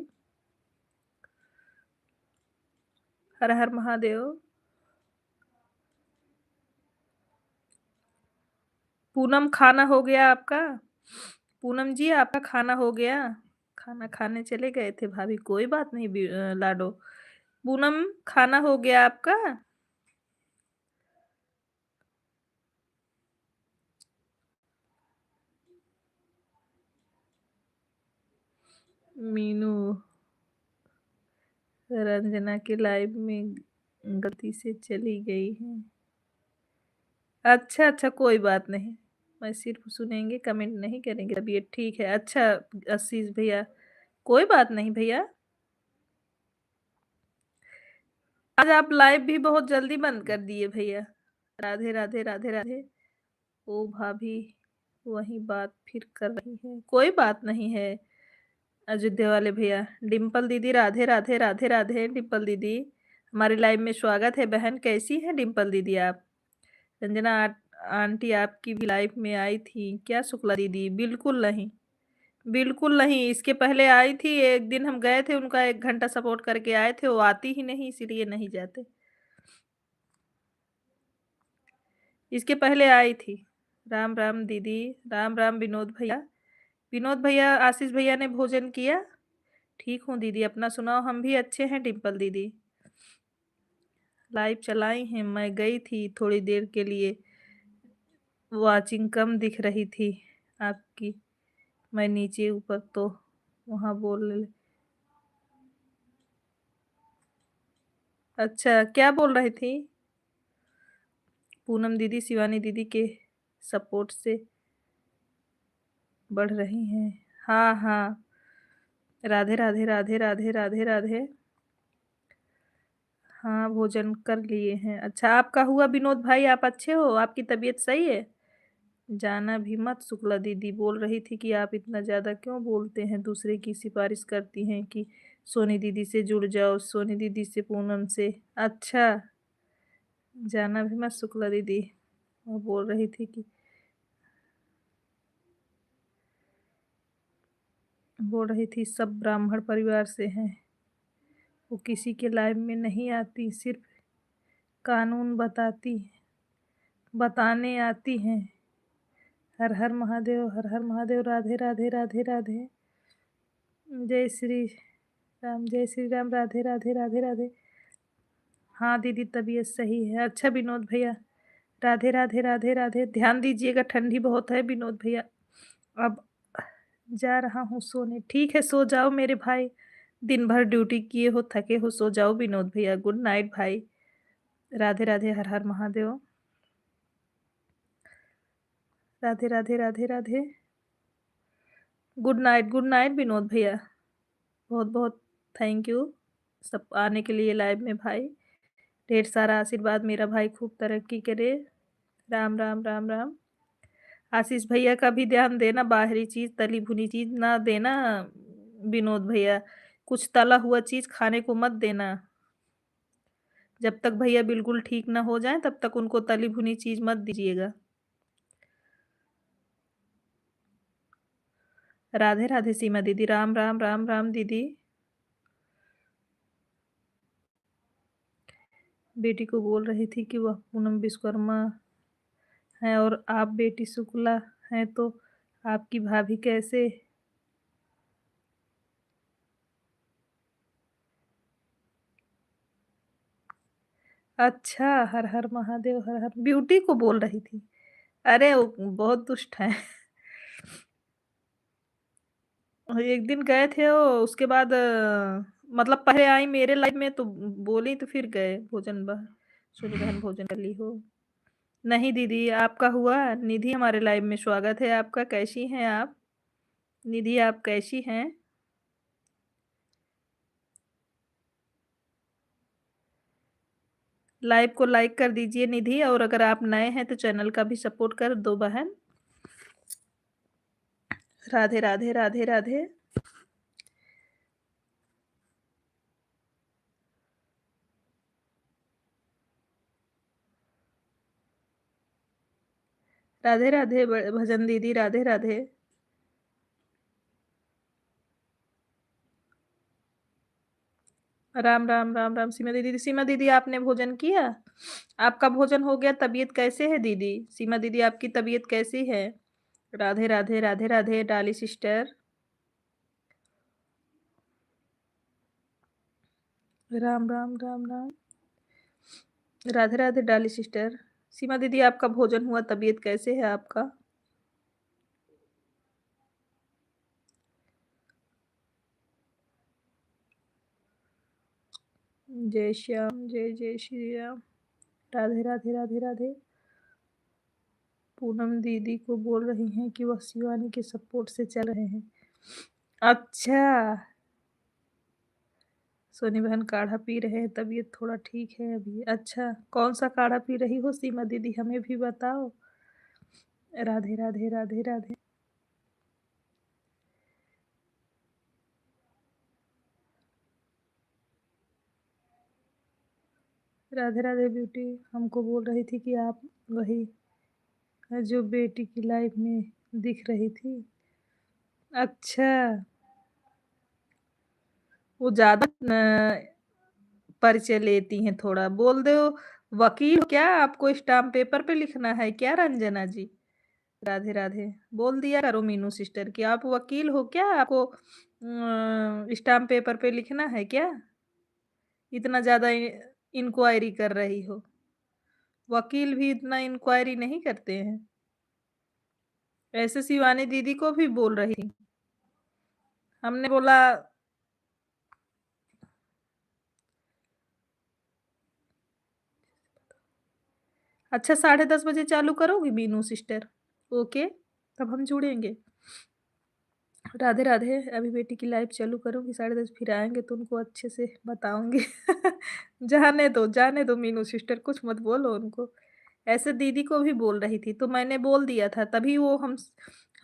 हर हर महादेव। पूनम खाना हो गया आपका? पूनम जी आपका खाना हो गया? खाना खाने चले गए थे भाभी, कोई बात नहीं लाडो। पूनम खाना हो गया आपका? मीनू रंजना के लाइव में गलती से चली गई है। अच्छा अच्छा कोई बात नहीं, मैं सिर्फ सुनेंगे, कमेंट नहीं करेंगे। तबीयत ठीक है? अच्छा आशीष भैया कोई बात नहीं भैया। आज आप लाइव भी बहुत जल्दी बंद कर दिए भैया। राधे राधे राधे राधे। ओ भाभी वही बात फिर कर रही है, कोई बात नहीं है। अयोध्या वाले भैया। डिम्पल दीदी राधे राधे राधे राधे। डिम्पल दीदी हमारे लाइव में स्वागत है बहन। कैसी है डिम्पल दीदी आप? रंजना आंटी आपकी भी लाइव में आई थी क्या शुक्ला दीदी? बिल्कुल नहीं, बिल्कुल नहीं। इसके पहले आई थी एक दिन, हम गए थे उनका 1 घंटा सपोर्ट करके आए थे। वो आती ही नहीं, इसीलिए नहीं जाते। इसके पहले आई थी। राम राम दीदी। राम राम विनोद भैया। विनोद भैया, आशीष भैया ने भोजन किया? ठीक हूँ दीदी, अपना सुनाओ। हम भी अच्छे हैं डिम्पल दीदी। लाइव चलाई हैं, मैं गई थी थोड़ी देर के लिए। वाचिंग कम दिख रही थी आपकी। मैं नीचे ऊपर तो वहाँ बोल। अच्छा, क्या बोल रही थी? पूनम दीदी शिवानी दीदी के सपोर्ट से बढ़ रही हैं। हाँ हाँ। राधे राधे राधे राधे राधे राधे। हाँ, भोजन कर लिए हैं। अच्छा, आपका हुआ विनोद भाई? आप अच्छे हो? आपकी तबीयत सही है? जाना भी मत। शुक्ला दीदी बोल रही थी कि आप इतना ज़्यादा क्यों बोलते हैं, दूसरे की सिफारिश करती हैं कि सोनी दीदी से जुड़ जाओ, सोनी दीदी से, पूनम से। अच्छा, जाना भी मत शुक्ला दीदी। वो बोल रही थी कि बोल रही थी सब ब्राह्मण परिवार से हैं, वो किसी के लाइव में नहीं आती, सिर्फ कानून बताने आती हैं। हर हर महादेव, हर हर महादेव। राधे राधे राधे राधे। जय श्री राम, जय श्री राम। राधे राधे राधे राधे। हाँ दीदी, तबीयत सही है। अच्छा विनोद भैया, राधे राधे राधे राधे। ध्यान दीजिएगा, ठंडी बहुत है विनोद भैया। अब जा रहा हूँ सोने। ठीक है, सो जाओ मेरे भाई। दिन भर ड्यूटी किए हो, थके हो, सो जाओ विनोद भैया। गुड नाइट भाई। राधे राधे, हर हर महादेव। राधे राधे राधे राधे। गुड नाइट विनोद भैया। बहुत बहुत थैंक यू सब आने के लिए लाइव में भाई। ढेर सारा आशीर्वाद, मेरा भाई खूब तरक्की करे। राम राम राम राम। आशीष भैया का भी ध्यान देना, बाहरी चीज, तली भुनी चीज ना देना विनोद भैया। कुछ तला हुआ चीज खाने को मत देना। जब तक भैया बिल्कुल ठीक ना हो जाए तब तक उनको तली भुनी चीज मत दीजिएगा। राधे राधे सीमा दीदी। राम राम राम राम दीदी। बेटी को बोल रही थी कि वह पूनम विश्वकर्मा है और आप बेटी शुक्ला हैं, तो आपकी भाभी कैसे? अच्छा, हर हर महादेव, हर हर। ब्यूटी को बोल रही थी? अरे वो बहुत दुष्ट है। एक दिन गए थे वो, उसके बाद मतलब पहले आई मेरे लाइफ में तो बोली, तो फिर गए भोजन बह सोनी बहन भोजन कर ली हो? नहीं दीदी, आपका हुआ? निधि हमारे लाइव में स्वागत है आपका। कैसी हैं आप निधि? आप कैसी हैं? लाइव को लाइक कर दीजिए निधि, और अगर आप नए हैं तो चैनल का भी सपोर्ट कर दो बहन। राधे राधे राधे राधे। राधे राधे भजन दीदी। राधे राधे। राम राम राम राम सीमा दीदी। सीमा दीदी, आपने भोजन किया? आपका भोजन हो गया? तबीयत कैसे है दीदी? सीमा दीदी, आपकी तबीयत कैसी है? राधे राधे राधे राधे डाली सिस्टर। राम राम राम राम। राधे राधे डाली सिस्टर। सीमा दीदी, आपका भोजन हुआ? तबीयत कैसे है आपका? जय श्याम, जय जय श्री राम। राधे राधे राधे राधे। पूनम दीदी को बोल रही हैं कि वह शिवानी के सपोर्ट से चल रहे हैं। अच्छा, सोनी बहन काढ़ा पी रहे हैं, तबीयत थोड़ा ठीक है अभी। अच्छा, कौन सा काढ़ा पी रही हो सीमा दीदी, हमें भी बताओ। राधे राधे राधे राधे। राधे राधे ब्यूटी हमको बोल रही थी कि आप वही है जो बेटी की लाइफ में दिख रही थी। अच्छा, वो ज़्यादा परिचय लेती हैं थोड़ा। बोल दो वकील हो क्या? आपको स्टाम्प पेपर पे लिखना है क्या रंजना जी? राधे राधे। बोल दिया करो मीनू सिस्टर कि आप वकील हो क्या? आपको स्टाम्प पेपर पे लिखना है क्या? इतना ज़्यादा इंक्वायरी कर रही हो। वकील भी इतना इंक्वायरी नहीं करते हैं। ऐसे शिवानी दीदी को भी बोल रही थी। हमने बोला अच्छा 10:30 बजे चालू करोगी मीनू सिस्टर? ओके, तब हम जुड़ेंगे। राधे राधे। अभी बेटी की लाइव चालू करूँगी 10:30 फिर आएँगे तो उनको अच्छे से बताऊँगी। जाने दो मीनू सिस्टर कुछ मत बोलो उनको। ऐसे दीदी को भी बोल रही थी तो मैंने बोल दिया था तभी वो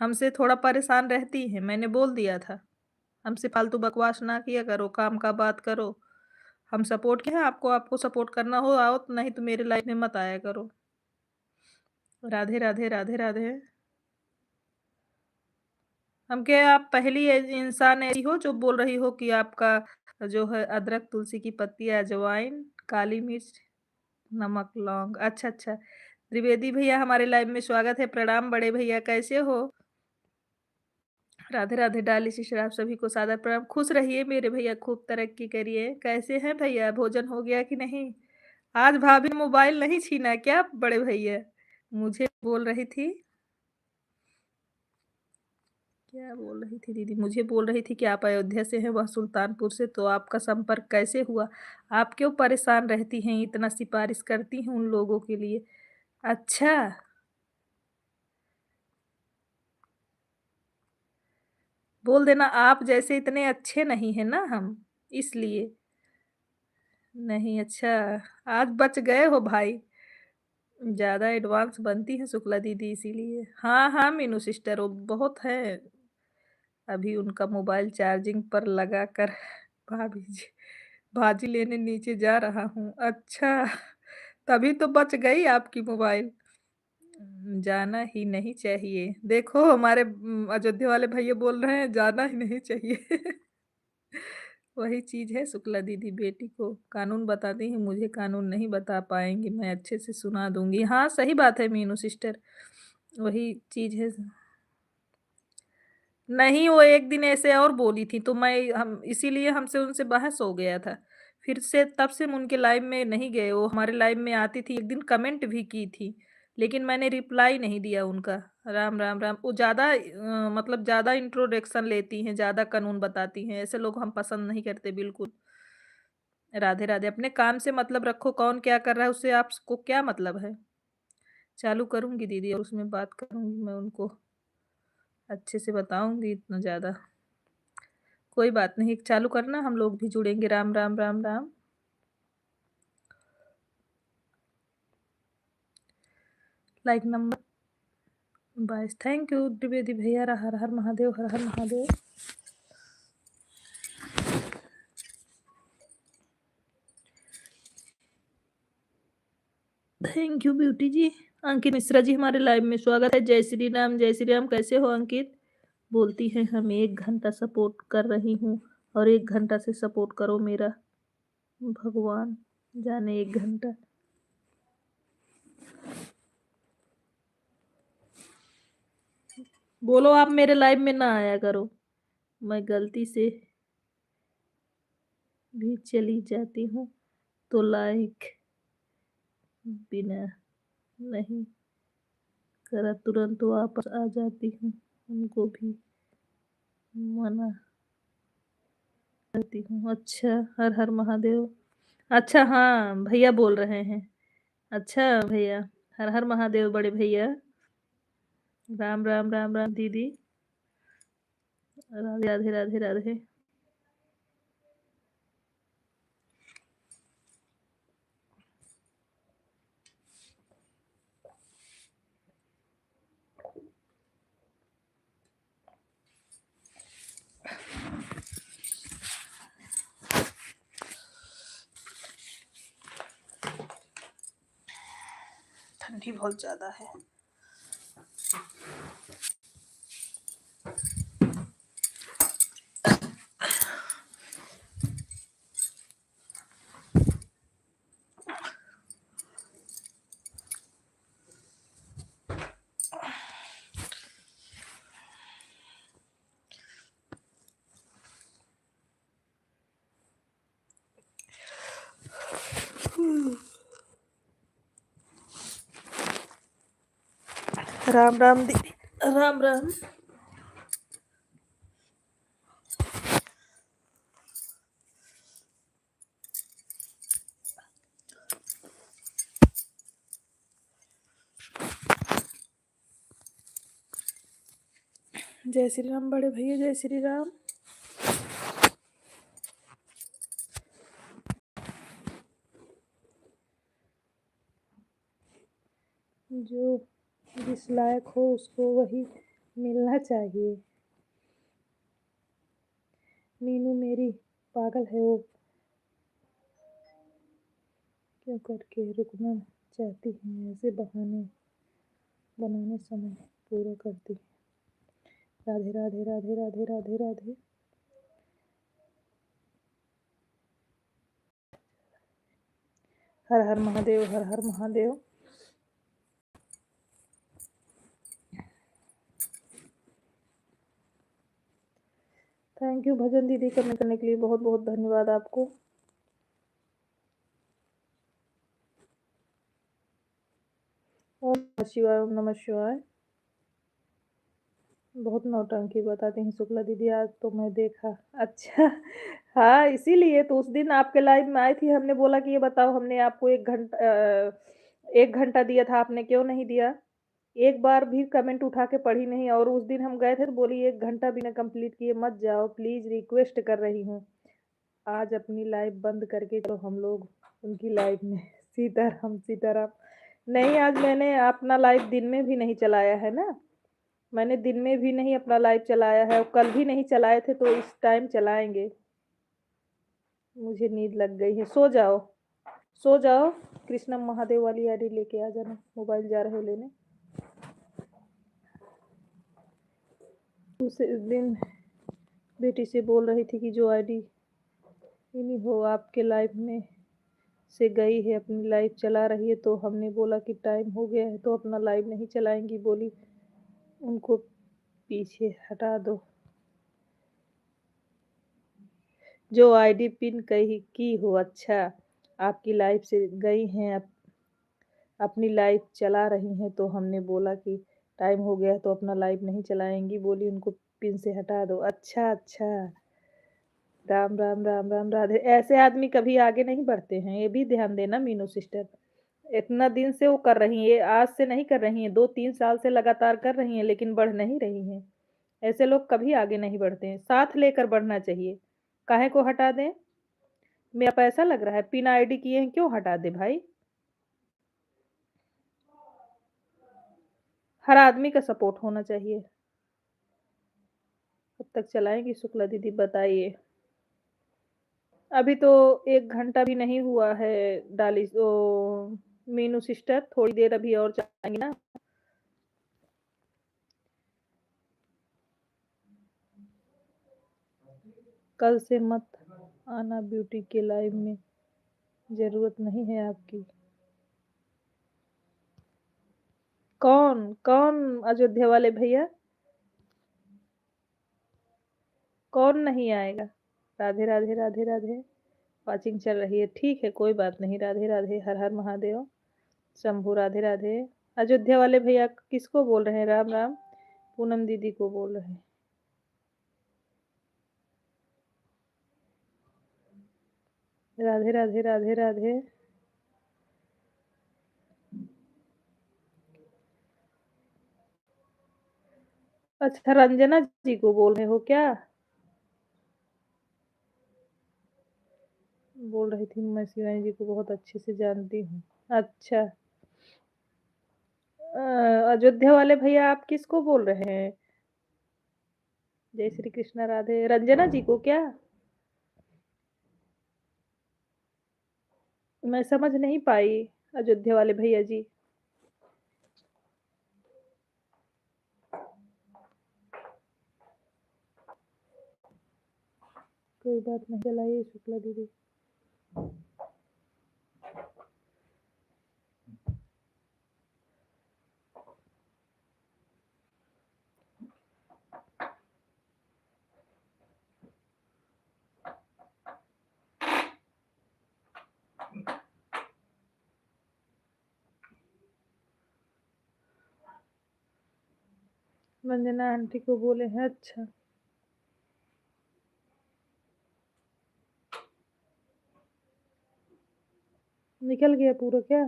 हमसे थोड़ा परेशान रहती हैं। मैंने बोल दिया था, हमसे फालतू बकवास ना किया करो, काम का बात करो। हम सपोर्ट के हैं आपको, आपको सपोर्ट करना हो आओ, नहीं तो मेरे लाइफ में मत आया करो। राधे राधे, राधे राधे। हम क्या आप पहली इंसान ऐसी हो जो बोल रही हो कि आपका जो है अदरक, तुलसी की पत्ती, अजवाइन, काली मिर्च, नमक, लौंग। अच्छा, अच्छा। त्रिवेदी भैया हमारे लाइव में स्वागत है। प्रणाम बड़े भैया कैसे हो? राधे राधे डाली सिस्टर आप सभी को सादर प्रणाम। खुश रहिए मेरे भैया, खूब तरक्की करिए। कैसे हैं भैया? भोजन हो गया कि नहीं? आज भाभी ने मोबाइल नहीं छीना क्या बड़े भैया? मुझे बोल रही थी क्या बोल रही थी दीदी? मुझे बोल रही थी कि आप अयोध्या से हैं, वह सुल्तानपुर से, तो आपका संपर्क कैसे हुआ? आप क्यों परेशान रहती हैं? इतना सिफारिश करती हैं उन लोगों के लिए। अच्छा, बोल देना आप जैसे इतने अच्छे नहीं हैं ना हम, इसलिए। नहीं, अच्छा, आज बच गए हो भाई। ज़्यादा एडवांस बनती हैं शुक्ला दीदी इसीलिए। हाँ, हाँ, मीनू सिस्टर वो बहुत है। अभी उनका मोबाइल चार्जिंग पर लगाकर भाभी जी भाजी लेने नीचे जा रहा हूँ। अच्छा, तभी तो बच गई आपकी मोबाइल। जाना ही नहीं चाहिए। देखो हमारे अयोध्या वाले भैया बोल रहे हैं जाना ही नहीं चाहिए। वही चीज़ है शुक्ला दीदी बेटी को कानून बताती हैं, मुझे कानून नहीं बता पाएँगी, मैं अच्छे से सुना दूँगी। हाँ, सही बात है मीनू सिस्टर, वही चीज़ है। नहीं, वो एक दिन ऐसे और बोली थी तो मैं हम इसीलिए हमसे उनसे बहस हो गया था। फिर से तब से हम उनके लाइव में नहीं गए, वो हमारे लाइव में आती थी, एक दिन कमेंट भी की थी, लेकिन मैंने रिप्लाई नहीं दिया उनका। राम, राम, राम। वो ज़्यादा मतलब ज़्यादा इंट्रोडक्शन लेती हैं, ज़्यादा कानून बताती हैं, ऐसे लोग हम पसंद नहीं करते बिल्कुल। राधे, राधे। अपने काम से मतलब रखो, कौन क्या कर रहा है उससे आपको क्या मतलब है? चालू करूँगी दीदी और उसमें बात करूँगी मैं उनको, अच्छे से बताऊँगी इतना ज़्यादा। कोई बात नहीं, चालू करना हम लोग भी जुड़ेंगे। Ram, Ram, Ram, Ram. Like number 22 thank you Dwivedi भैया। हर Har Mahadev, Har Har Mahadev. Thank you beauty जी। अंकित मिश्रा जी हमारे लाइव में स्वागत है। जय श्री राम, जय श्री राम। कैसे हो अंकित? बोलती है हम 1 घंटा सपोर्ट कर रही हूँ और 1 घंटा से सपोर्ट करो मेरा, भगवान जाने 1 घंटा। बोलो आप मेरे लाइव में ना आया करो, मैं गलती से भी चली जाती हूँ तो लाइक बिना नहीं करा तुरंत वापस आ जाती हूँ, उनको भी मना करती हूँ। अच्छा, हर हर महादेव। अच्छा, हाँ भैया बोल रहे हैं। अच्छा भैया, हर हर महादेव बड़े भैया। राम राम राम राम दीदी। राधे राधे, राधे राधे। ठंडी बहुत ज़्यादा है। राम राम दीदी, राम राम। जय श्री राम बड़े भैया, जय श्री राम। जो जिस लायक हो उसको वही मिलना चाहिए। मीनू मेरी पागल है, वो क्यों करके रुकना चाहती है, ऐसे बहाने बनाने समय पूरा करती है। राधे राधे राधे राधे राधे राधे। हर हर महादेव, हर हर महादेव। थैंक यू भजन दीदी कमेंट करने के लिए, बहुत बहुत धन्यवाद आपको। ओम नमः शिवाय, ओम नमः शिवाय। बहुत नौटंकी बताती हैं शुक्ला दीदी, आज तो मैं देखा। अच्छा, हाँ इसीलिए तो उस दिन आपके लाइव में आई थी, हमने बोला कि ये बताओ, हमने आपको 1 घंटा दिया था, आपने क्यों नहीं दिया? एक बार भी कमेंट उठा के पढ़ी नहीं। और उस दिन हम गए थे तो बोली 1 घंटा बिना कंप्लीट किए मत जाओ प्लीज़, रिक्वेस्ट कर रही हूँ। आज अपनी लाइव बंद करके चलो हम लोग उनकी लाइव में। सीताराम सीताराम। नहीं, आज मैंने अपना लाइव दिन में भी नहीं चलाया है ना, मैंने दिन में भी नहीं अपना लाइव चलाया है, और कल भी नहीं चलाए थे, तो इस टाइम चलाएंगे। मुझे नींद लग गई है, सो जाओ सो जाओ। कृष्णम महादेव वाली आईडी लेके आ जाना, मोबाइल जा रहे हो लेने। उस दिन बेटी से बोल रही थी कि जो आईडी इन्हीं हो आपके लाइव में से गई है, अपनी लाइव चला रही है, तो हमने बोला कि टाइम हो गया है तो अपना लाइव नहीं चलाएंगी। बोली उनको पीछे हटा दो, जो आईडी पिन कही की हो। अच्छा, आपकी लाइव से गई हैं, अपनी लाइव चला रही हैं, तो हमने बोला कि टाइम हो गया है तो अपना लाइव नहीं चलाएंगी। बोली उनको पिन से हटा दो। अच्छा अच्छा, राम राम राम राम राधे। ऐसे आदमी कभी आगे नहीं बढ़ते हैं, ये भी ध्यान देना मीनू सिस्टर। इतना दिन से वो कर रही है, आज से नहीं कर रही है, 2-3 साल से लगातार कर रही है, लेकिन बढ़ नहीं रही हैं। ऐसे लोग कभी आगे नहीं बढ़ते हैं, साथ लेकर बढ़ना चाहिए। काहे को हटा दें? मेरा पैसा लग रहा है, पिन आईडी किए हैं, क्यों हटा दे भाई? हर आदमी का सपोर्ट होना चाहिए। कब तक चलाएंगी शुक्ला दीदी बताइए? अभी तो 1 घंटा भी नहीं हुआ है डाली। ओ मीनू सिस्टर, थोड़ी देर अभी और चलाएंगी ना। कल से मत आना ब्यूटी के लाइव में, जरूरत नहीं है आपकी। कौन कौन? अयोध्या वाले भैया कौन नहीं आएगा? राधे राधे राधे राधे। वाचिंग चल रही है, ठीक है कोई बात नहीं। राधे राधे, हर हर महादेव, शंभू राधे राधे। अयोध्या वाले भैया किसको बोल रहे हैं? राम राम। पूनम दीदी को बोल रहे हैं। राधे राधे राधे राधे। अच्छा, रंजना जी को बोल रहे हो क्या? बोल रही थी मैं शिवानी जी को बहुत अच्छे से जानती हूँ। अच्छा, अयोध्या वाले भैया आप किसको बोल रहे हैं? जय श्री कृष्णा राधे। रंजना जी को क्या? मैं समझ नहीं पाई। अयोध्या वाले भैया जी, कोई बात नहीं, चलाइए शुक्ला दीदी। वंदना आंटी को बोले हैं। अच्छा, निकल गया पूरा क्या?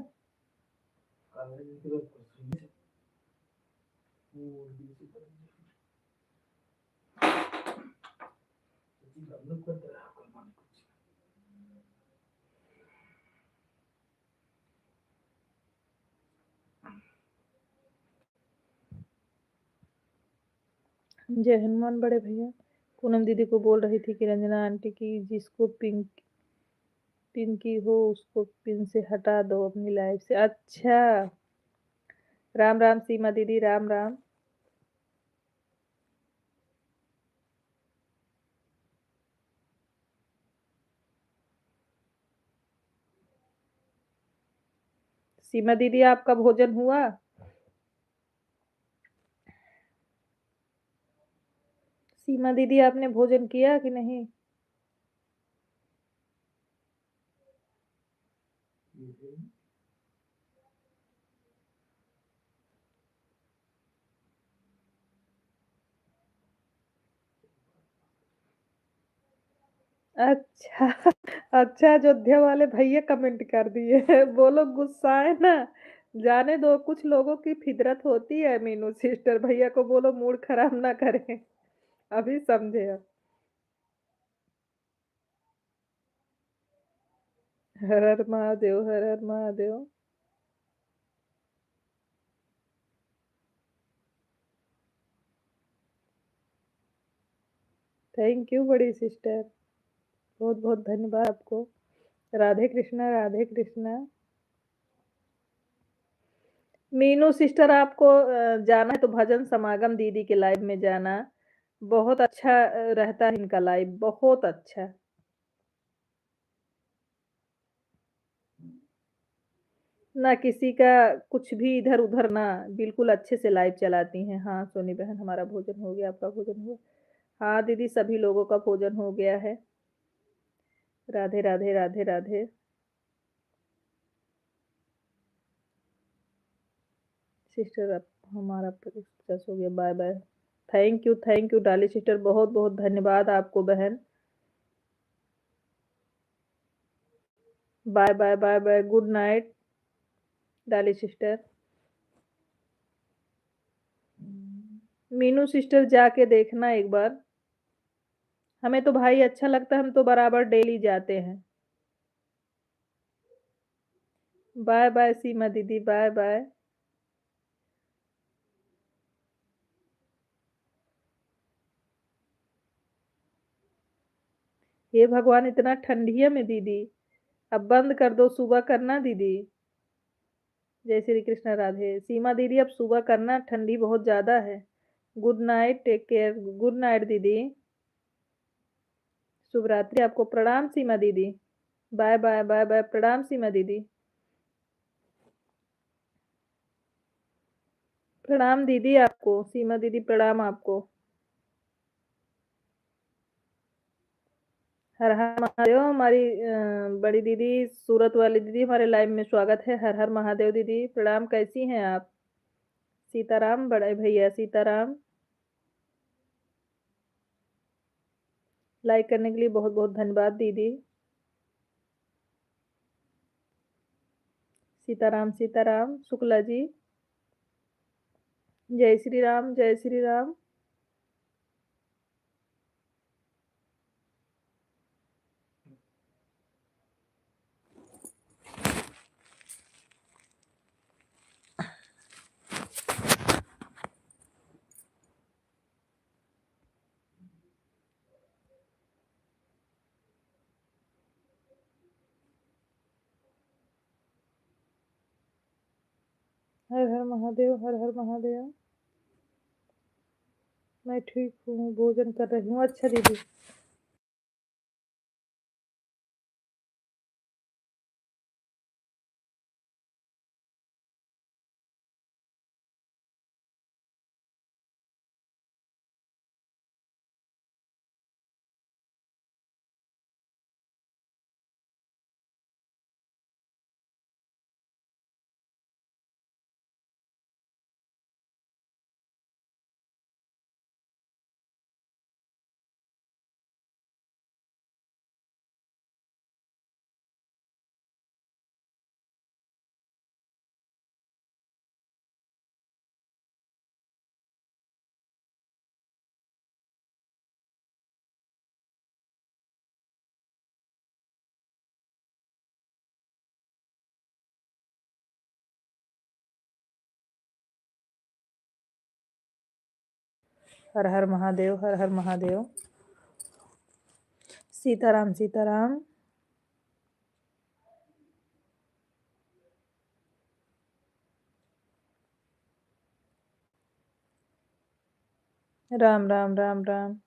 जय हनुमान बड़े भैया। पूनम दीदी को बोल रही थी कि रंजना आंटी की जिसको पिंकी हो उसको पिन से हटा दो अपनी लाइफ से। अच्छा, राम राम सीमा दीदी, राम राम। सीमा दीदी आपका भोजन हुआ? सीमा दीदी आपने भोजन किया कि नहीं? अच्छा अच्छा, अयोध्या वाले भैया कमेंट कर दिए वो लोग गुस्साए ना। जाने दो, कुछ लोगों की फितरत होती है। मीनू सिस्टर भैया को बोलो मूड खराब ना करें। अभी समझे आप। हर हर महादेव, हर हर महादेव। थैंक यू बड़ी सिस्टर, बहुत बहुत धन्यवाद आपको। राधे कृष्णा, राधे कृष्णा। मीनू सिस्टर आपको जाना है तो भजन समागम दीदी के लाइव में जाना। बहुत अच्छा रहता है इनका लाइव, बहुत अच्छा। ना किसी का कुछ भी इधर उधर ना, बिल्कुल अच्छे से लाइव चलाती हैं। हाँ सोनी बहन, हमारा भोजन हो गया, आपका भोजन हुआ? हाँ दीदी, सभी लोगों का भोजन हो गया है। राधे राधे, राधे राधे। सिस्टर अब हमारा डिस्कस हो गया, bye bye. Thank you Dolly sister, बहुत बहुत धन्यवाद आपको बहन। Bye bye bye bye, good night Dolly sister. Meenu sister जाके देखना एक बार। हमें तो भाई अच्छा लगता है, हम तो बराबर डेली जाते हैं। बाय बाय सीमा दीदी, बाय बाय। हे भगवान, इतना ठंडिया में दीदी, अब बंद कर दो, सुबह करना दीदी। जय श्री कृष्ण, राधे। सीमा दीदी अब सुबह करना, ठंडी बहुत ज्यादा है। Good night, take care. Good night दीदी, शुभ रात्रि आपको। प्रणाम सीमा दीदी। बाय बाय बाय बाय, प्रणाम सीमा दीदी। प्रणाम दीदी आपको, सीमा दीदी प्रणाम आपको। हर हर महादेव। हमारी बड़ी दीदी, सूरत वाली दीदी हमारे लाइव में स्वागत है। हर हर महादेव दीदी, प्रणाम, कैसी हैं आप? सीताराम बड़े भैया, सीताराम। लाइक करने के लिए बहुत बहुत धन्यवाद दीदी। सीताराम सीताराम, शुक्ला जी। जय श्री राम, जय श्री राम। हर हर महादेव, हर हर महादेव। मैं ठीक हूँ, भोजन कर रही हूँ। अच्छा दीदी। हर हर महादेव, हर हर महादेव। सीताराम सीताराम। राम राम राम राम।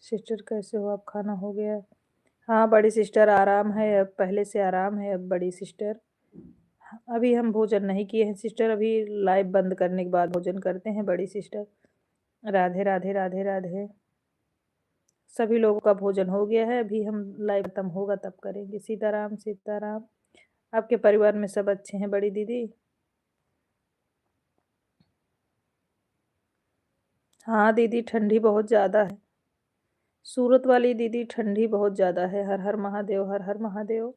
सिस्टर कैसे हो आप? खाना हो गया? हाँ बड़ी सिस्टर आराम है अब, पहले से आराम है अब बड़ी सिस्टर। अभी हम भोजन नहीं किए हैं सिस्टर, अभी लाइव बंद करने के बाद भोजन करते हैं बड़ी सिस्टर। राधे राधे राधे राधे। सभी लोगों का भोजन हो गया है, अभी हम लाइव खत्म होगा तब करेंगे। सीताराम सीताराम। आपके परिवार में सब अच्छे हैं बड़ी दीदी? हाँ दीदी ठंडी बहुत ज़्यादा है। सूरत वाली दीदी ठंडी बहुत ज़्यादा है। हर हर महादेव, हर हर महादेव।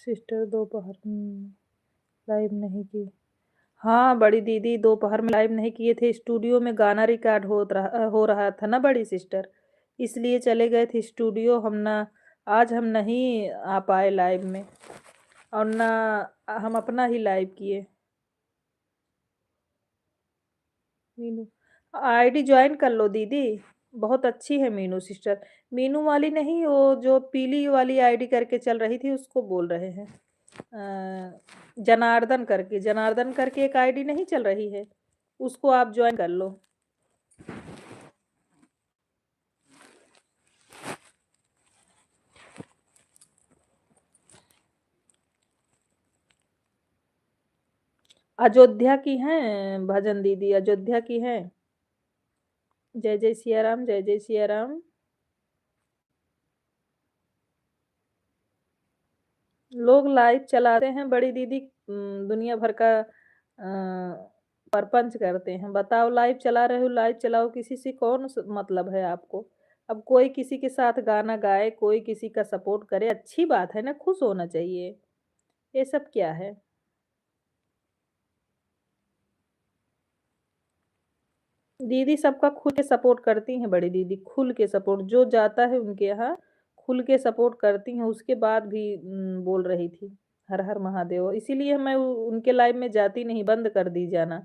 सिस्टर दोपहर लाइव नहीं की? हाँ बड़ी दीदी दोपहर में लाइव नहीं किए थे, स्टूडियो में गाना रिकॉर्ड हो रहा था ना बड़ी सिस्टर, इसलिए चले गए थे स्टूडियो हम ना। आज हम नहीं आ पाए लाइव में, और ना हम अपना ही लाइव किए। मीनू आईडी ज्वाइन कर लो दीदी, बहुत अच्छी है मीनू सिस्टर। मीनू वाली नहीं, वो जो पीली वाली आईडी करके चल रही थी उसको बोल रहे हैं। जनार्दन करके एक आईडी नहीं चल रही है, उसको आप ज्वाइन कर लो। अयोध्या की हैं भजन दीदी, अयोध्या की हैं। जय जय सिया राम, जय जय सिया राम। लोग लाइव चलाते हैं बड़ी दीदी, दुनिया भर का परपंच करते हैं। बताओ लाइव चला रहे हो, लाइव चलाओ, किसी से कौन मतलब है आपको? अब कोई किसी के साथ गाना गाए, कोई किसी का सपोर्ट करे, अच्छी बात है ना, खुश होना चाहिए। ये सब क्या है? दीदी सबका खुल के सपोर्ट करती हैं बड़ी दीदी, खुल के सपोर्ट, जो जाता है उनके यहाँ खुल के सपोर्ट करती हैं। उसके बाद भी बोल रही थी हर हर महादेव, इसीलिए मैं उनके लाइव में जाती नहीं, बंद कर दी जाना।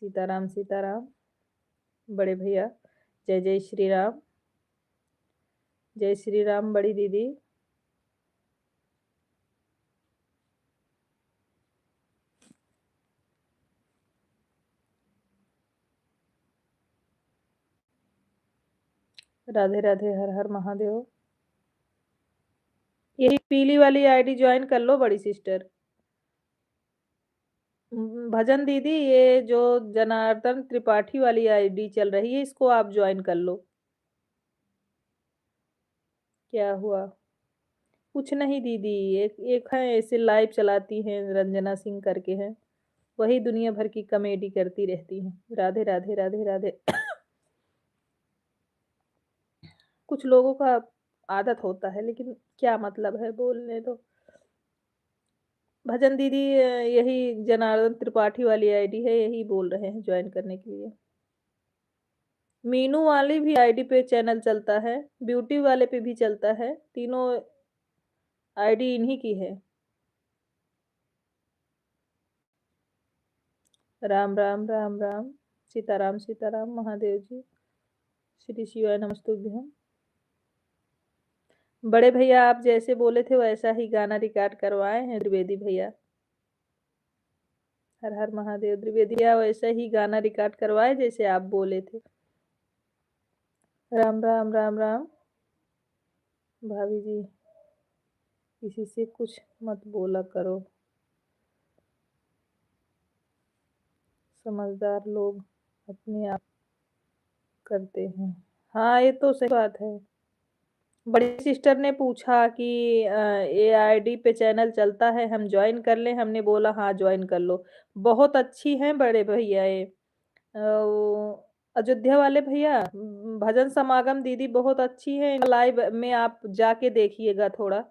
सीताराम सीताराम। बड़े भैया जय जय श्री राम। जय श्री राम बड़ी दीदी। राधे राधे, हर हर महादेव। ये पीली वाली आईडी ज्वाइन कर लो बड़ी सिस्टर। भजन दीदी ये जो जनार्दन त्रिपाठी वाली आईडी चल रही है, इसको आप ज्वाइन कर लो। क्या हुआ? कुछ नहीं दीदी, एक एक है ऐसे लाइव चलाती हैं, रंजना सिंह करके हैं, वही दुनिया भर की कॉमेडी करती रहती हैं। राधे राधे राधे राधे। कुछ लोगों का आदत होता है, लेकिन क्या मतलब है, बोलने दो। भजन दीदी यही जनार्दन त्रिपाठी वाली आईडी है, यही बोल रहे हैं ज्वाइन करने के लिए। मीनू वाली भी आईडी पे चैनल चलता है, ब्यूटी वाले पे भी चलता है, तीनों आईडी इन्हीं की है। राम राम राम राम। सीताराम सीताराम महादेव जी। श्री शिवाय नमस्तुभ्यम। बड़े भैया आप जैसे बोले थे वैसा ही गाना रिकॉर्ड करवाए हैं द्विवेदी भैया। हर हर महादेव। द्विवेदी भैया वैसा ही गाना रिकॉर्ड करवाए जैसे आप बोले थे। राम राम राम राम। भाभी जी किसी से कुछ मत बोला करो, समझदार लोग अपने आप करते हैं। हाँ ये तो सही बात है। बड़ी सिस्टर ने पूछा कि ये आईडी पे चैनल चलता है, हम ज्वाइन कर लें? हमने बोला हाँ ज्वाइन कर लो। बहुत अच्छी हैं बड़े भैया ये, अयोध्या वाले भैया। भजन समागम दीदी बहुत अच्छी है, लाइव में आप जाके देखिएगा थोड़ा,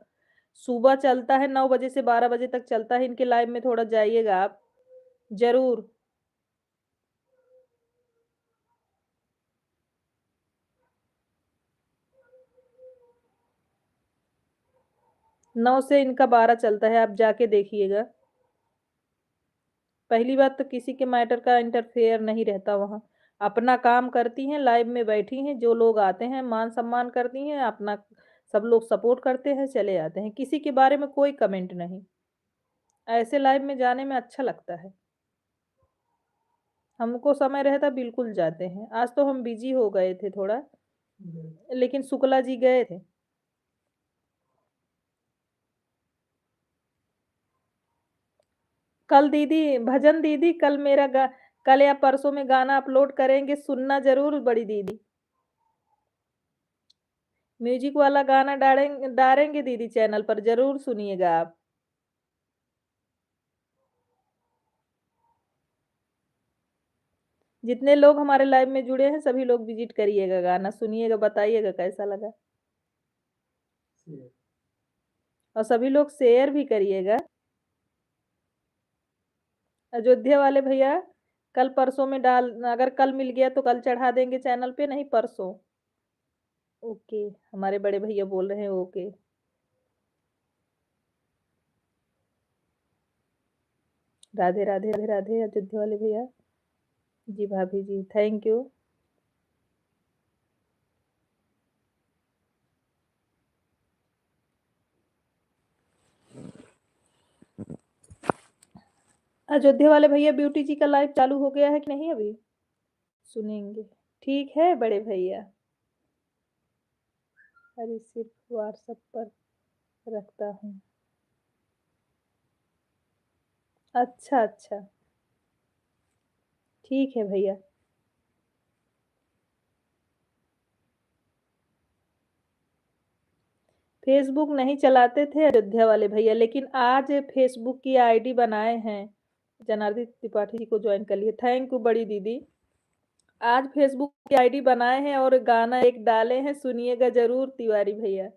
सुबह चलता है 9 बजे से 12 बजे तक चलता है इनके लाइव में, थोड़ा जाइएगा आप। ज़रूर। 9 से इनका 12 चलता है, आप जाके देखिएगा। पहली बात तो किसी के मैटर का इंटरफेयर नहीं रहता वहाँ। अपना काम करती हैं, लाइव में बैठी हैं, जो लोग आते हैं मान-सम्मान करती हैं, अपना सब लोग सपोर्ट करते हैं, चले आते हैं। किसी के बारे में कोई कमेंट नहीं। ऐसे लाइव में जाने में अच्छा लगता है। हमको समय रहता बिल्कुल जाते हैं। आज तो हम बिज़ी हो गए थे थोड़ा, लेकिन शुक्ला जी गए थे। कल दीदी भजन दीदी कल मेरा गा कल या परसों में गाना अपलोड करेंगे, सुनना ज़रूर बड़ी दीदी। म्यूज़िक वाला गाना डालेंगे दीदी चैनल पर, ज़रूर सुनिएगा आप। जितने लोग हमारे लाइव में जुड़े हैं, सभी लोग विज़िट करिएगा, गाना सुनिएगा, बताइएगा कैसा लगा। और सभी लोग शेयर भी करिएगा। अयोध्या वाले भैया कल परसों में अगर कल मिल गया तो कल चढ़ा देंगे चैनल पे, नहीं परसों। ओके, हमारे बड़े भैया बोल रहे हैं ओके। राधे, राधे, राधे, राधे अयोध्या वाले भैया। जी भाभी जी, थैंक यू। अयोध्या वाले भैया ब्यूटी जी का लाइव चालू हो गया है कि नहीं अभी? सुनेंगे। ठीक है बड़े भैया। अरे सिर्फ व्हाट्सएप पर रखता हूँ। अच्छा, अच्छा। ठीक है भैया। फेसबुक नहीं चलाते थे अयोध्या वाले भैया, लेकिन आज फेसबुक की आईडी बनाए हैं। जनार्दन त्रिपाठी जी को ज्वाइन कर लिए, थैंक यू बड़ी दीदी। आज फेसबुक की आईडी बनाए हैं और गाना एक डाले हैं, सुनिएगा ज़रूर तिवारी भैया।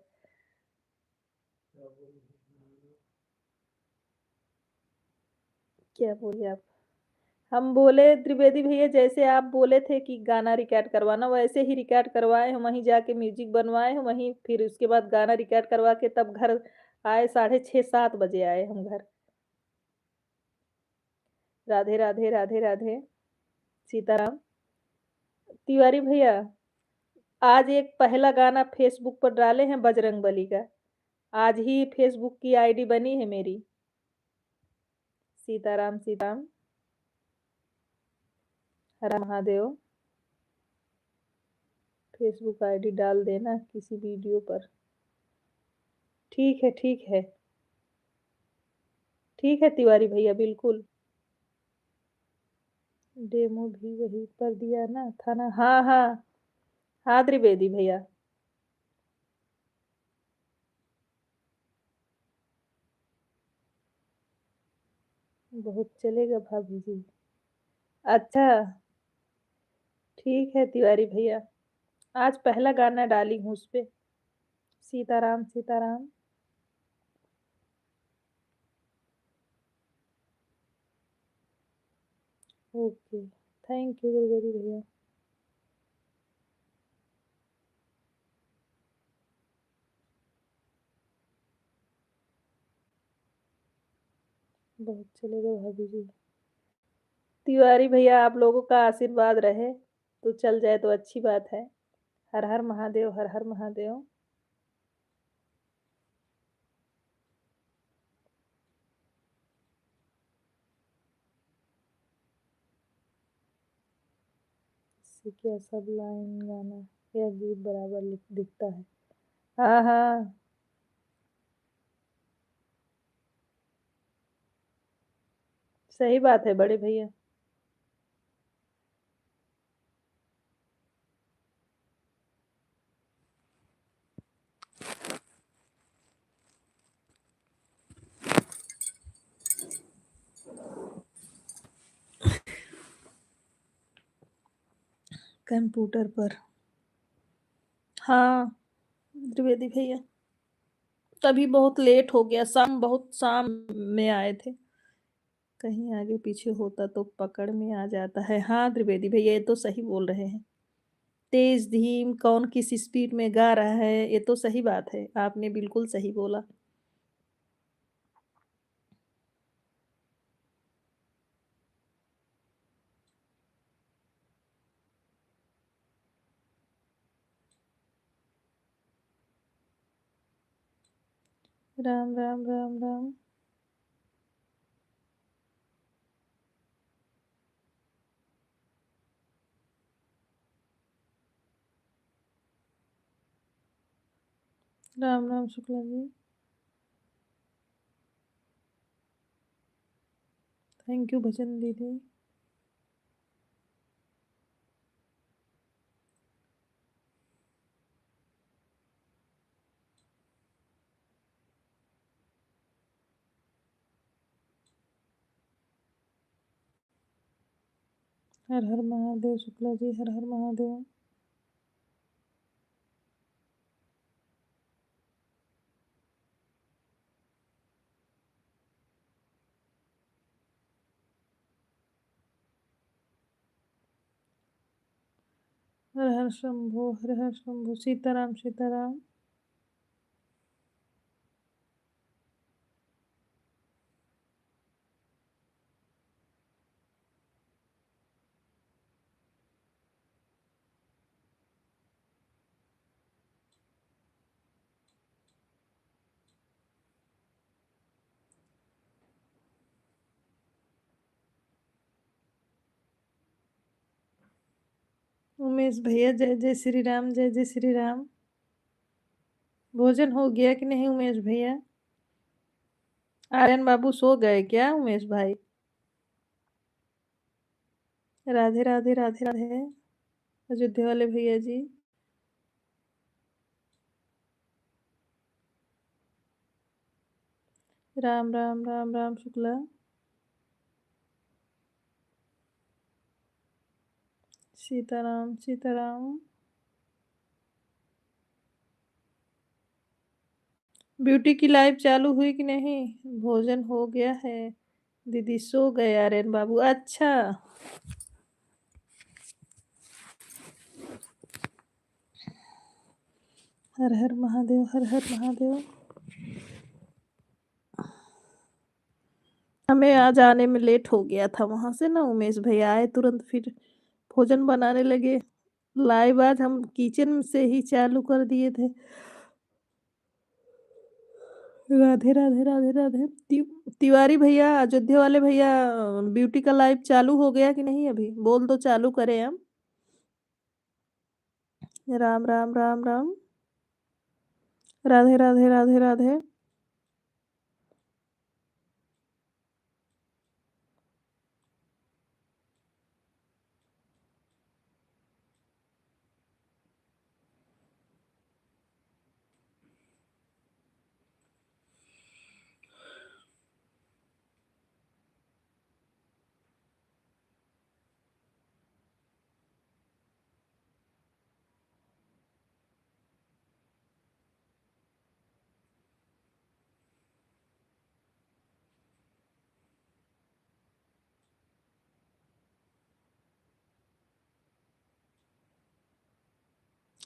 क्या बोले आप? हम बोले त्रिवेदी भैया जैसे आप बोले थे कि गाना रिकॉर्ड करवाना, वैसे ही रिकॉर्ड करवाए हम, वहीं जाके म्यूजिक बनवाए हम, वहीं फिर उसके बाद गाना रिकॉर्ड करवा के तब घर आए, 6:30-7 बजे आए हम घर। राधे, राधे, राधे, राधे। सीताराम। तिवारी भैया आज एक पहला गाना फेसबुक पर डाले हैं बजरंगबली का। आज ही फेसबुक की आईडी बनी है मेरी। सीताराम, सीताराम। हर हर महादेव। फेसबुक आईडी डाल देना किसी वीडियो पर। ठीक है, ठीक है। ठीक है तिवारी भैया, बिल्कुल। डेमो भी वहीं पर दिया ना था ना? हाँ, हाँ। हाँ त्रिवेदी भैया। बहुत चलेगा भाभी जी। अच्छा, ठीक है तिवारी भैया। आज पहला गाना डाली हूँ उस पे। Sitaram, Sitaram. Okay, thank you Trivedi भैया। बहुत चलेगा भाभी जी। तिवारी भैया आप लोगों का आशीर्वाद रहे तो चल जाए तो अच्छी बात है। हर हर महादेव, हर हर महादेव। इससे क्या सब लाइन गाना या गीत बराबर दिखता है? हाँ, हाँ। सही बात है बड़े भैया। कंप्यूटर पर। हाँ त्रिवेदी भैया। तभी बहुत लेट हो गया, बहुत शाम में आए थे। कहीं आगे पीछे होता तो पकड़ में आ जाता है। हाँ, त्रिवेदी भैया ये तो सही बोल रहे हैं। तेज़, धीम, कौन किस स्पीड में गा रहा है, ये तो सही बात है। आपने बिल्कुल सही बोला। राम, राम, राम, राम। राम, राम शुक्ला जी। थैंक यू भजन दीदी। हर हर महादेव शुक्ला जी, हर हर महादेव। हर हर शंभो, हर हर शंभो। सीताराम, सीताराम। उमेश भैया जय जय श्री राम, जय जय श्री राम। भोजन हो गया कि नहीं उमेश भैया? आर्यन बाबू सो गए क्या उमेश भाई? राधे राधे राधे राधे। अयोध्या वाले भैया जी। राम राम राम राम शुक्ला। सीताराम, सीताराम। ब्यूटी की लाइव चालू हुई कि नहीं? भोजन हो गया है। दीदी सो गए आर्यन बाबू। अच्छा। हर हर महादेव, हर हर महादेव। हमें आज आने में लेट हो गया था वहां से ना, उमेश भैया आए तुरंत, फिर भोजन बनाने लगे। लाइव आज हम किचन से ही चालू कर दिए थे। राधे राधे राधे राधे। तिवारी भैया, अयोध्या वाले भैया, ब्यूटी का लाइव चालू हो गया कि नहीं? अभी बोल दो चालू करें हम। राम राम राम राम। राधे राधे राधे राधे।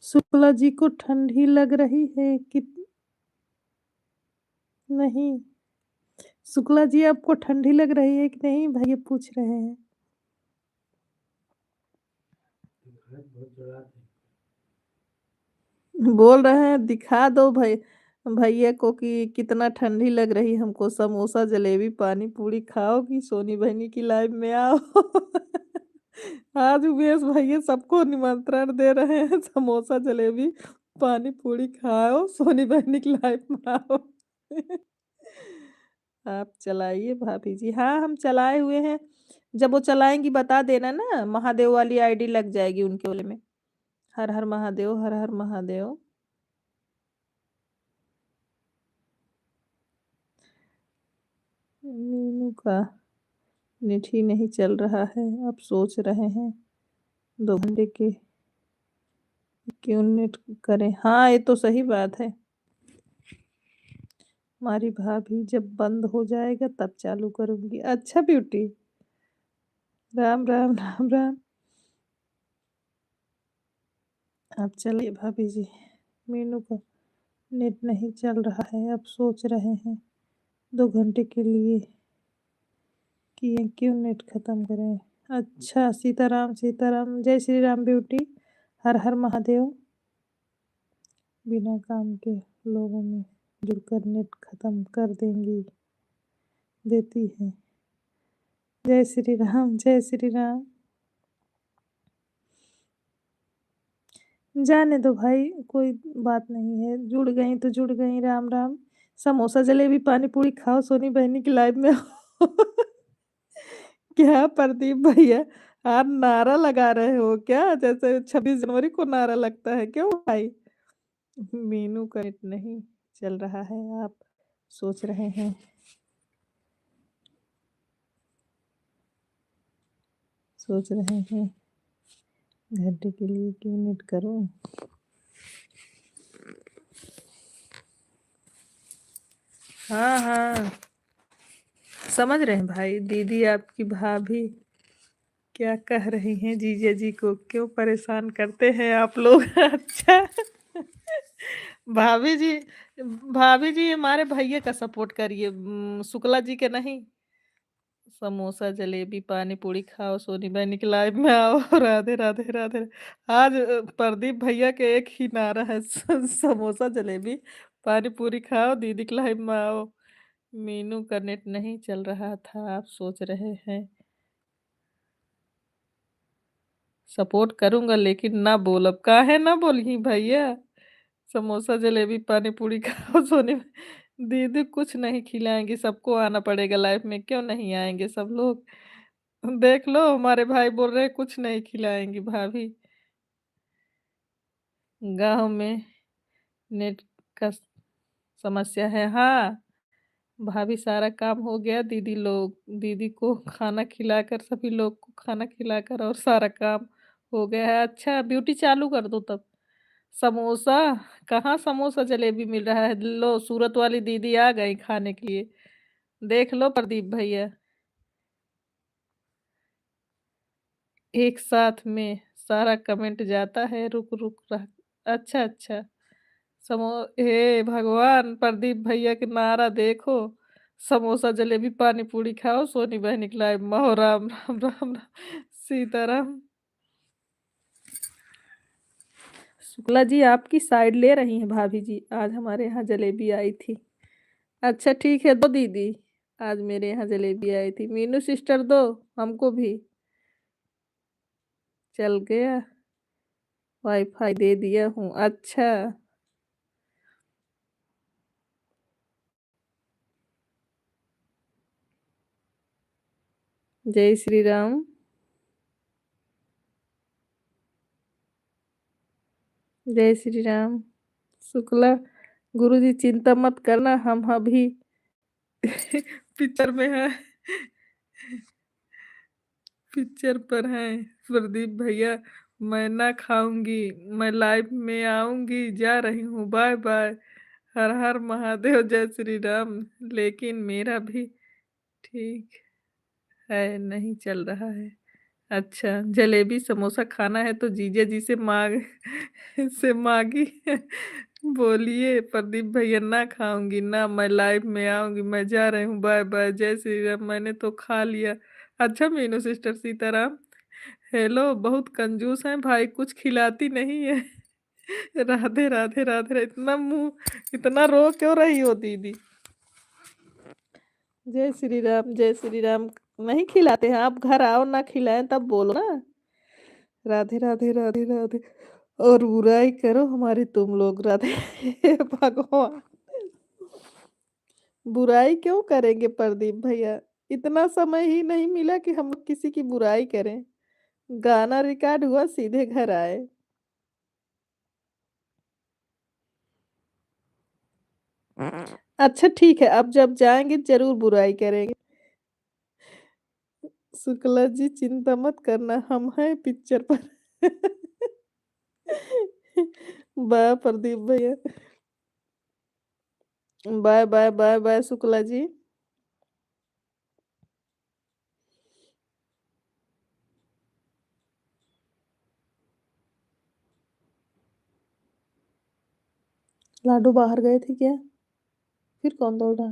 शुक्ला जी को ठंडी लग रही है कि नहीं? शुक्ला जी आपको ठंडी लग रही है कि नहीं भाई, ये पूछ रहे हैं। बोल रहे हैं दिखा दो भाई भैया को कि कितना ठंडी लग रही हमको। समोसा जलेबी पानी पूरी खाओ कि सोनी बहनी की लाइव में आओ। आज उमेश भैया सबको निमंत्रण दे रहे हैं, समोसा जलेबी पानी पूरी खाओ, सोनी बहनी की लाइव में आओ। आप चलाइए भाभी जी। हाँ हम चलाए हुए हैं। जब वो चलाएंगी बता देना ना, महादेव वाली आईडी लग जाएगी उनके वाले में। हर हर महादेव, हर हर महादेव। मीनू का नेट ही नहीं चल रहा है। अब सोच रहे हैं 2 घंटे के क्यों नेट करें। हाँ ये तो सही बात है। हमारी भाभी जब बंद हो जाएगा तब चालू करूँगी। अच्छा ब्यूटी, राम, राम, राम, राम। अब चलिए भाभी जी, मीनू का नेट नहीं चल रहा है, अब सोच रहे हैं 2 घंटे के लिए कि ये क्यों नेट ख़त्म करें। अच्छा, सीताराम, सीताराम, जय श्री राम ब्यूटी, हर हर महादेव। बिना काम के लोगों में जुड़कर नेट ख़त्म कर देती है। जय श्री राम, जय श्री राम। जाने दो भाई, कोई बात नहीं है, जुड़ गई तो जुड़ गई, राम राम। समोसा जलेबी पानी पूरी खाओ, सोनी बहनी की लाइव में आओ। क्या प्रदीप भैया, आप नारा लगा रहे हो क्या, जैसे 26 जनवरी को नारा लगता है, क्यों भाई? मीनू का नेट नहीं चल रहा है, आप सोच रहे हैं, घंटे के लिए क्यों नेट करूं। हाँ हाँ, समझ रहे हैं भाई। दीदी आपकी भाभी क्या कह रही हैं, जीजा जी को क्यों परेशान करते हैं आप लोग। अच्छा, भाभी जी, भाभी जी हमारे भैया का सपोर्ट करिए, शुक्ला जी के नहीं। समोसा जलेबी पानी पूरी खाओ, सोनी बहनी की लाइव में आओ। राधे राधे राधे। आज प्रदीप भैया के एक ही नारा है, समोसा जलेबी पानी पूरी खाओ, दीदी की लाइव में आओ। मीनू का नेट नहीं चल रहा था, आप सोच रहे हैं सपोर्ट करूंगा, लेकिन ना बोल, अब काहे ना बोली भैया। समोसा जलेबी पानी पूरी खाओ, सोनी दीदी कुछ नहीं खिलाएंगी, सबको आना पड़ेगा लाइफ में, क्यों नहीं आएंगे सब लोग। देख लो हमारे भाई बोल रहे हैं कुछ नहीं खिलाएंगी भाभी। गांव में नेट का समस्या है, हाँ। भाभी सारा काम हो गया, दीदी को खाना खिलाकर, सभी लोग को खाना खिलाकर और सारा काम हो गया है। अच्छा ब्यूटी चालू कर दो तब। समोसा, कहाँ समोसा जलेबी मिल रहा है, लो सूरत वाली दीदी आ गई खाने के लिए। देख लो प्रदीप भैया, एक साथ में सारा कमेंट जाता है, रुक रुक रह। अच्छा अच्छा, समो हे भगवान, प्रदीप भैया के नारा देखो, समोसा जलेबी पानी पूरी खाओ, सोनी बहनी की लाइव महो, राम राम राम राम, सीताराम। शुक्ला जी आपकी साइड ले रही हैं भाभी जी, आज हमारे यहाँ जलेबी आई थी। अच्छा ठीक है, दो दीदी, आज मेरे यहाँ जलेबी आई थी, मीनू सिस्टर दो हमको भी। चल गया, वाईफाई दे दिया हूँ। अच्छा, जय श्री राम। जय श्री राम। शुक्ला गुरुजी चिंता मत करना, हम अभी पिक्चर में है, पिक्चर पर है। प्रदीप भैया, मैं ना खाऊंगी, मैं लाइव में आऊंगी, जा रही हूँ, बाय बाय। हर हर महादेव, जय श्री राम। लेकिन मेरा भी ठीक है, नहीं चल रहा है। अच्छा, जलेबी समोसा खाना है तो जीजा जी से मांग से मांगी। बोलिए प्रदीप भैया, ना खाऊंगी ना, मैं लाइव में आऊंगी, मैं जा रही हूँ, बाय बाय, जय श्री राम, मैंने तो खा लिया। अच्छा मीनू सिस्टर, सीताराम। हेलो, बहुत कंजूस है भाई, कुछ खिलाती नहीं है। राधे राधे राधे, इतना मुंह, इतना रो क्यों रही हो दीदी। जय श्री राम, जय श्री राम। नहीं खिलाते हैं, आप घर आओ ना खिलाएं तब बोलो ना। राधे राधे राधे राधे। और बुराई करो हमारी तुम लोग, राधे। हे भगवान, बुराई क्यों करेंगे प्रदीप भैया, इतना समय ही नहीं मिला कि हम लोग किसी की बुराई करें। गाना रिकॉर्ड हुआ, सीधे घर आए। अच्छा ठीक है, अब जब जाएंगे जरूर बुराई करेंगे। शुक्ला जी चिंता मत करना, हम हैं पिक्चर पर। वाह प्रदीप भैया, bye bye bye bye Shukla ji. लाडो बाहर गए थे क्या? फिर कौन दौड़ा?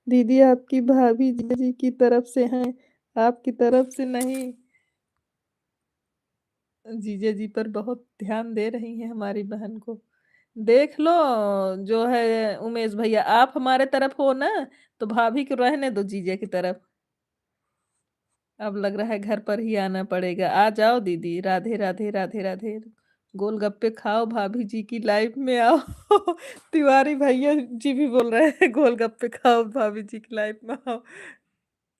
दीदी आपकी भाभी जीजा जी की तरफ से हैं, आपकी तरफ से नहीं। जीजा जी पर बहुत ध्यान दे रही हैं हमारी बहन को। देख लो, जो है उमेश भैया, आप हमारे तरफ हो ना, तो भाभी को रहने दो जीजा की तरफ। अब लग रहा है घर पर ही आना पड़ेगा। आ जाओ दीदी, राधे राधे राधे राधे। गोलगप्पे खाओ, भाभी जी की लाइफ में आओ। तिवारी भैया जी भी बोल रहे हैं गोलगप्पे खाओ, भाभी जी की लाइफ में आओ।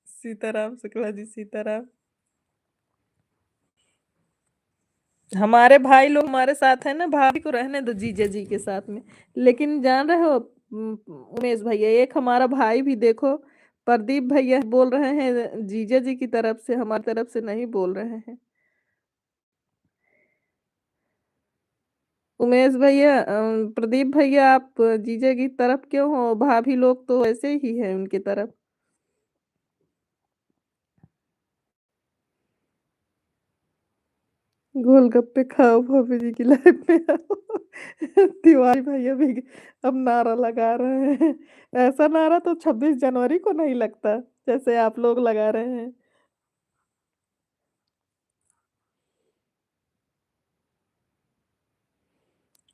सीताराम शुक्ला जी, सीताराम। हमारे भाई लोग हमारे साथ है ना, भाभी को रहने दो जीजा जी के साथ में। लेकिन जान रहे हो उमेश भैया, एक हमारा भाई भी देखो, प्रदीप भैया बोल रहे हैं जीजा जी की तरफ से, हमारी तरफ से नहीं बोल रहे हैं। उमेश भैया, प्रदीप भैया, आप जीजा की तरफ क्यों हो? भाभी लोग तो ऐसे ही है उनकी तरफ। गोलगप्पे खाओ, भाभी जी की लाइफ में आओ। तिवारी भैया भी अब नारा लगा रहे हैं। ऐसा नारा तो 26 जनवरी को नहीं लगता जैसे आप लोग लगा रहे हैं।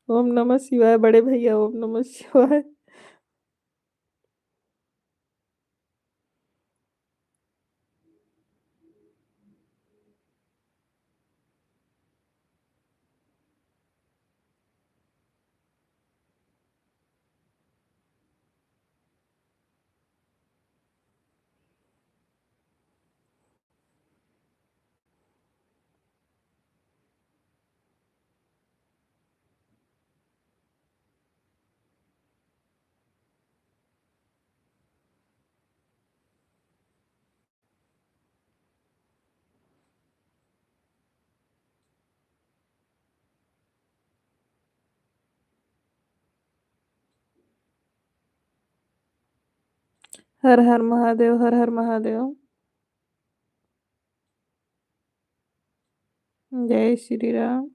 ओम नमः शिवाय बड़े भैया, ओम नमः शिवाय। हर हर महादेव, हर हर महादेव। जय श्री राम।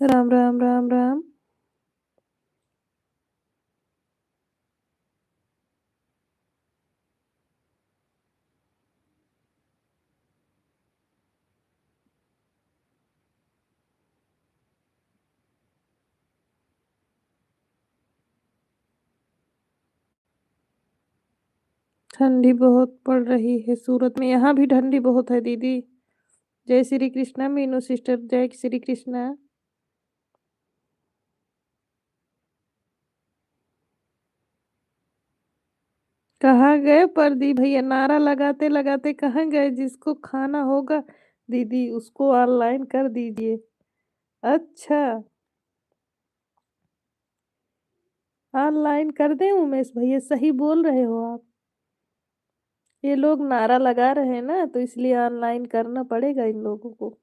राम राम राम राम। ठंडी बहुत पड़ रही है सूरत में, यहाँ भी ठंडी बहुत है दीदी। जय श्री कृष्णा मीनू सिस्टर, जय श्री कृष्णा। कहाँ गए प्रदीप भैया? नारा लगाते लगाते कहाँ गए? जिसको खाना होगा दीदी उसको ऑनलाइन कर दीजिए। अच्छा, ऑनलाइन कर दें उमेश भैया? सही बोल रहे हो आप। ये लोग नारा लगा रहे हैं ना, तो इसलिए ऑनलाइन करना पड़ेगा इन लोगों को।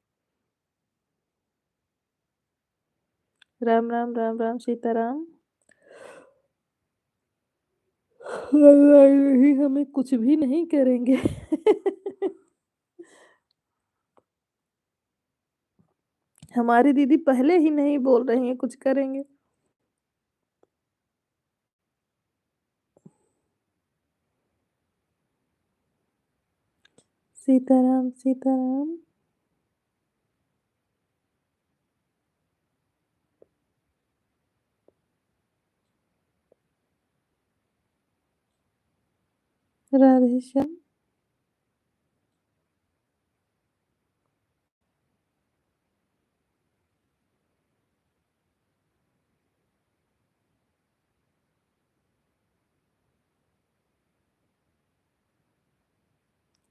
राम राम राम राम, सीताराम। ऑनलाइन ही हमें कुछ भी नहीं करेंगे। हमारी दीदी पहले ही नहीं बोल रही है कुछ करेंगे। सीताराम सीताराम। राधे श्याम।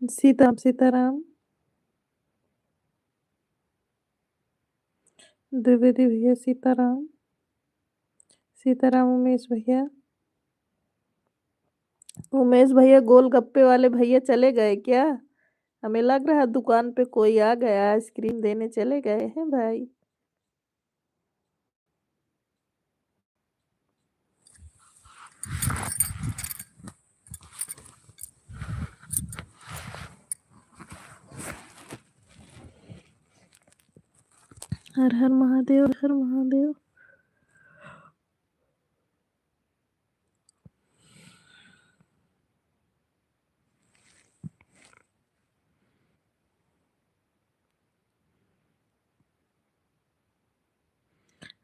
सीताराम सीताराम। द्विवेदी भैया सीताराम। सीताराम उमेश भैया। उमेश भैया गोलगप्पे वाले भैया चले गए क्या? हमें लग रहा है दुकान पे कोई आ गया, आइसक्रीम देने चले गए हैं भाई। हर हर महादेव, हर महादेव।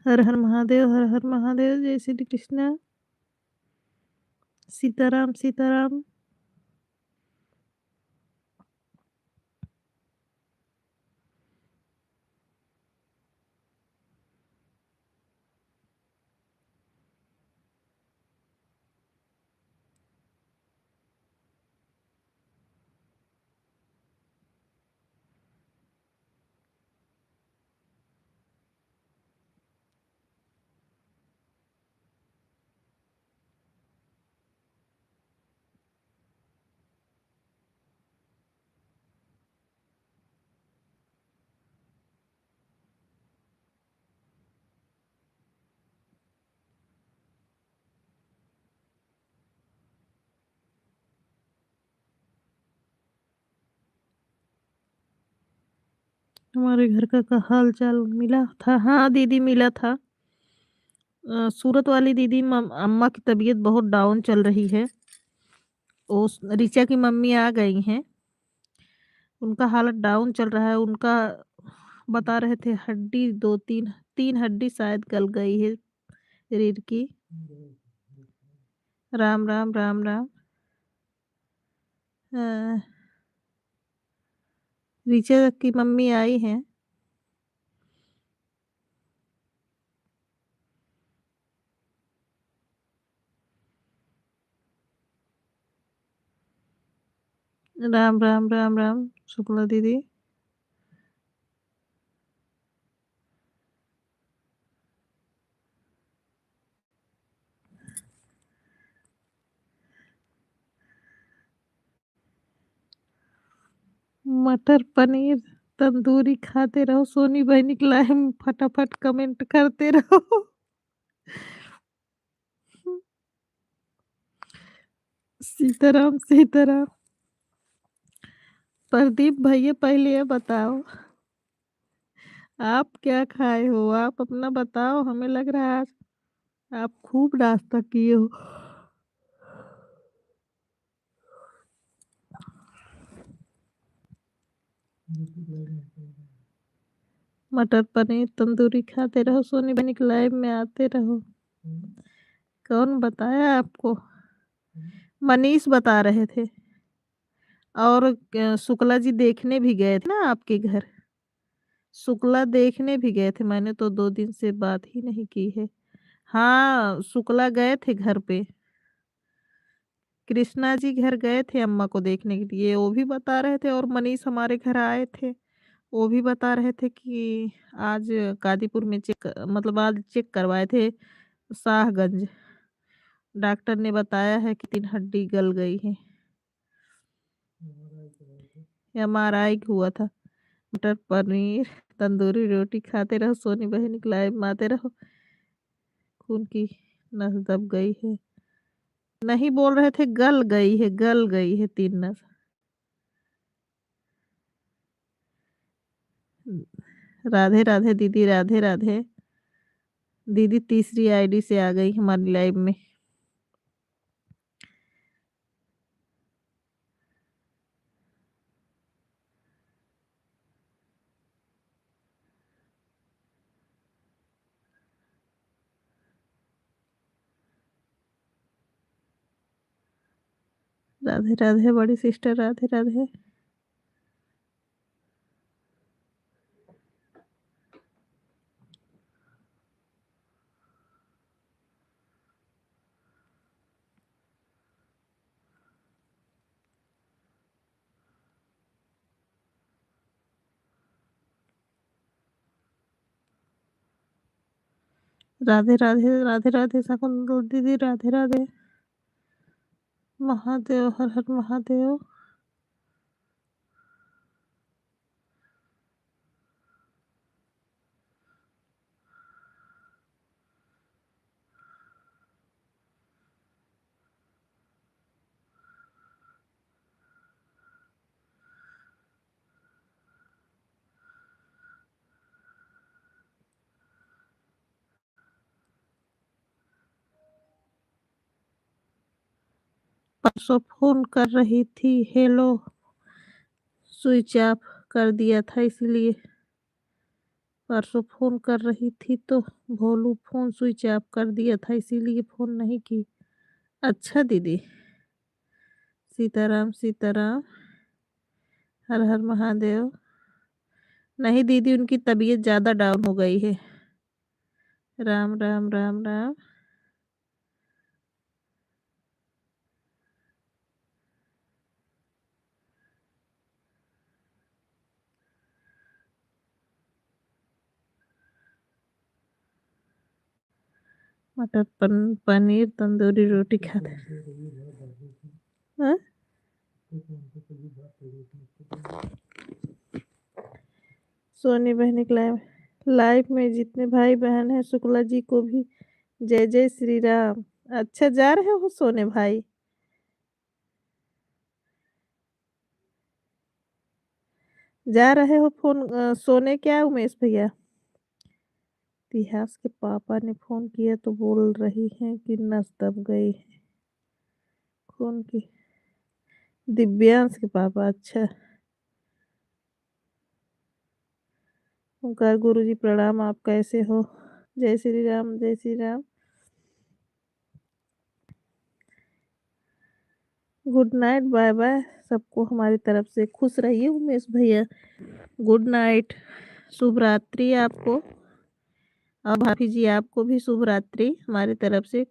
हर हर महादेव, हर हर महादेव। जय श्री कृष्ण। सीताराम सीताराम। हमारे घर का हाल चाल मिला था? हाँ दीदी, मिला था। सूरत वाली दीदी, अम्मा की तबीयत बहुत डाउन चल रही है। उस ऋचा की मम्मी आ गई हैं, उनका हालत डाउन चल रहा है। उनका बता रहे थे हड्डी दो तीन तीन हड्डी शायद गल गई है रीढ़ की। राम राम राम राम। हाँ, ऋचा की मम्मी आई हैं। राम राम राम राम शुक्ला दीदी। मटर पनीर तंदूरी खाते रहो, सोनी बहनी के लाए फटाफट कमेंट करते रहो। सीताराम सीताराम। प्रदीप भैया, पहले ये बताओ आप क्या खाए हो? आप अपना बताओ, हमें लग रहा है आज आप खूब नाश्ता किए हो। मटर पनीर तंदूरी खाते रहो, सोनी बहनी के लाइव में आते रहो। कौन बताया आपको? मनीष बता रहे थे। और शुक्ला जी देखने भी गए थे ना आपके घर। शुक्ला देखने भी गए थे, मैंने तो 2 दिन से बात ही नहीं की है। हाँ, शुक्ला गए थे घर पे। कृष्णा जी घर गए थे अम्मा को देखने के लिए, वो भी बता रहे थे। और मनीष हमारे घर आए थे, वो भी बता रहे थे कि आज कादीपुर में मतलब आज चेक करवाए थे शाहगंज। डॉक्टर ने बताया है कि 3 हड्डी गल गई है। MRI हुआ था। मटर पनीर तंदूरी रोटी खाते रहो, सोनी बहन की लाइव में आते रहो। खून की नस दब गई है। नहीं बोल रहे थे गल गई है, गल गई है 3 नस। राधे राधे दीदी, राधे राधे दीदी। तीसरी आईडी से आ गई हमारी लाइव में। राधे राधे बड़ी सिस्टर, राधे राधे। राधे राधे राधे राधे शकुंतला दीदी, राधे राधे। महादेव, हर हर महादेव। परसों फ़ोन कर रही थी, हेलो स्विच ऑफ कर दिया था इसीलिए। परसों फ़ोन कर रही थी तो भोलू फ़ोन स्विच ऑफ कर दिया था इसीलिए फ़ोन नहीं की। अच्छा दीदी, सीताराम सीताराम, हर हर महादेव। नहीं दीदी, उनकी तबीयत ज़्यादा डाउन हो गई है। राम राम राम राम। मटर पनीर तंदूरी रोटी खाते हैं। सोनी बहनी के लाइव लाइव में जितने भाई बहन हैं शुक्ला जी को भी जय जय श्री राम। अच्छा, जा रहे हो सोने भाई? जा रहे हो फोन सोने क्या उमेश भैया? इतिहास के पापा ने फोन किया तो बोल रही हैं कि नस दब गई है खून की। दिव्यांश के पापा, अच्छा। ओंकार गुरु जी प्रणाम, आप कैसे हो? जय श्री राम जय Shri Ram. Good night, bye bye सबको हमारी तरफ से। खुश रहिए उमेश भैया। गुड नाइट, शुभ रात्रि आपको। और भाभी जी आपको भी शुभ रात्रि हमारी तरफ से।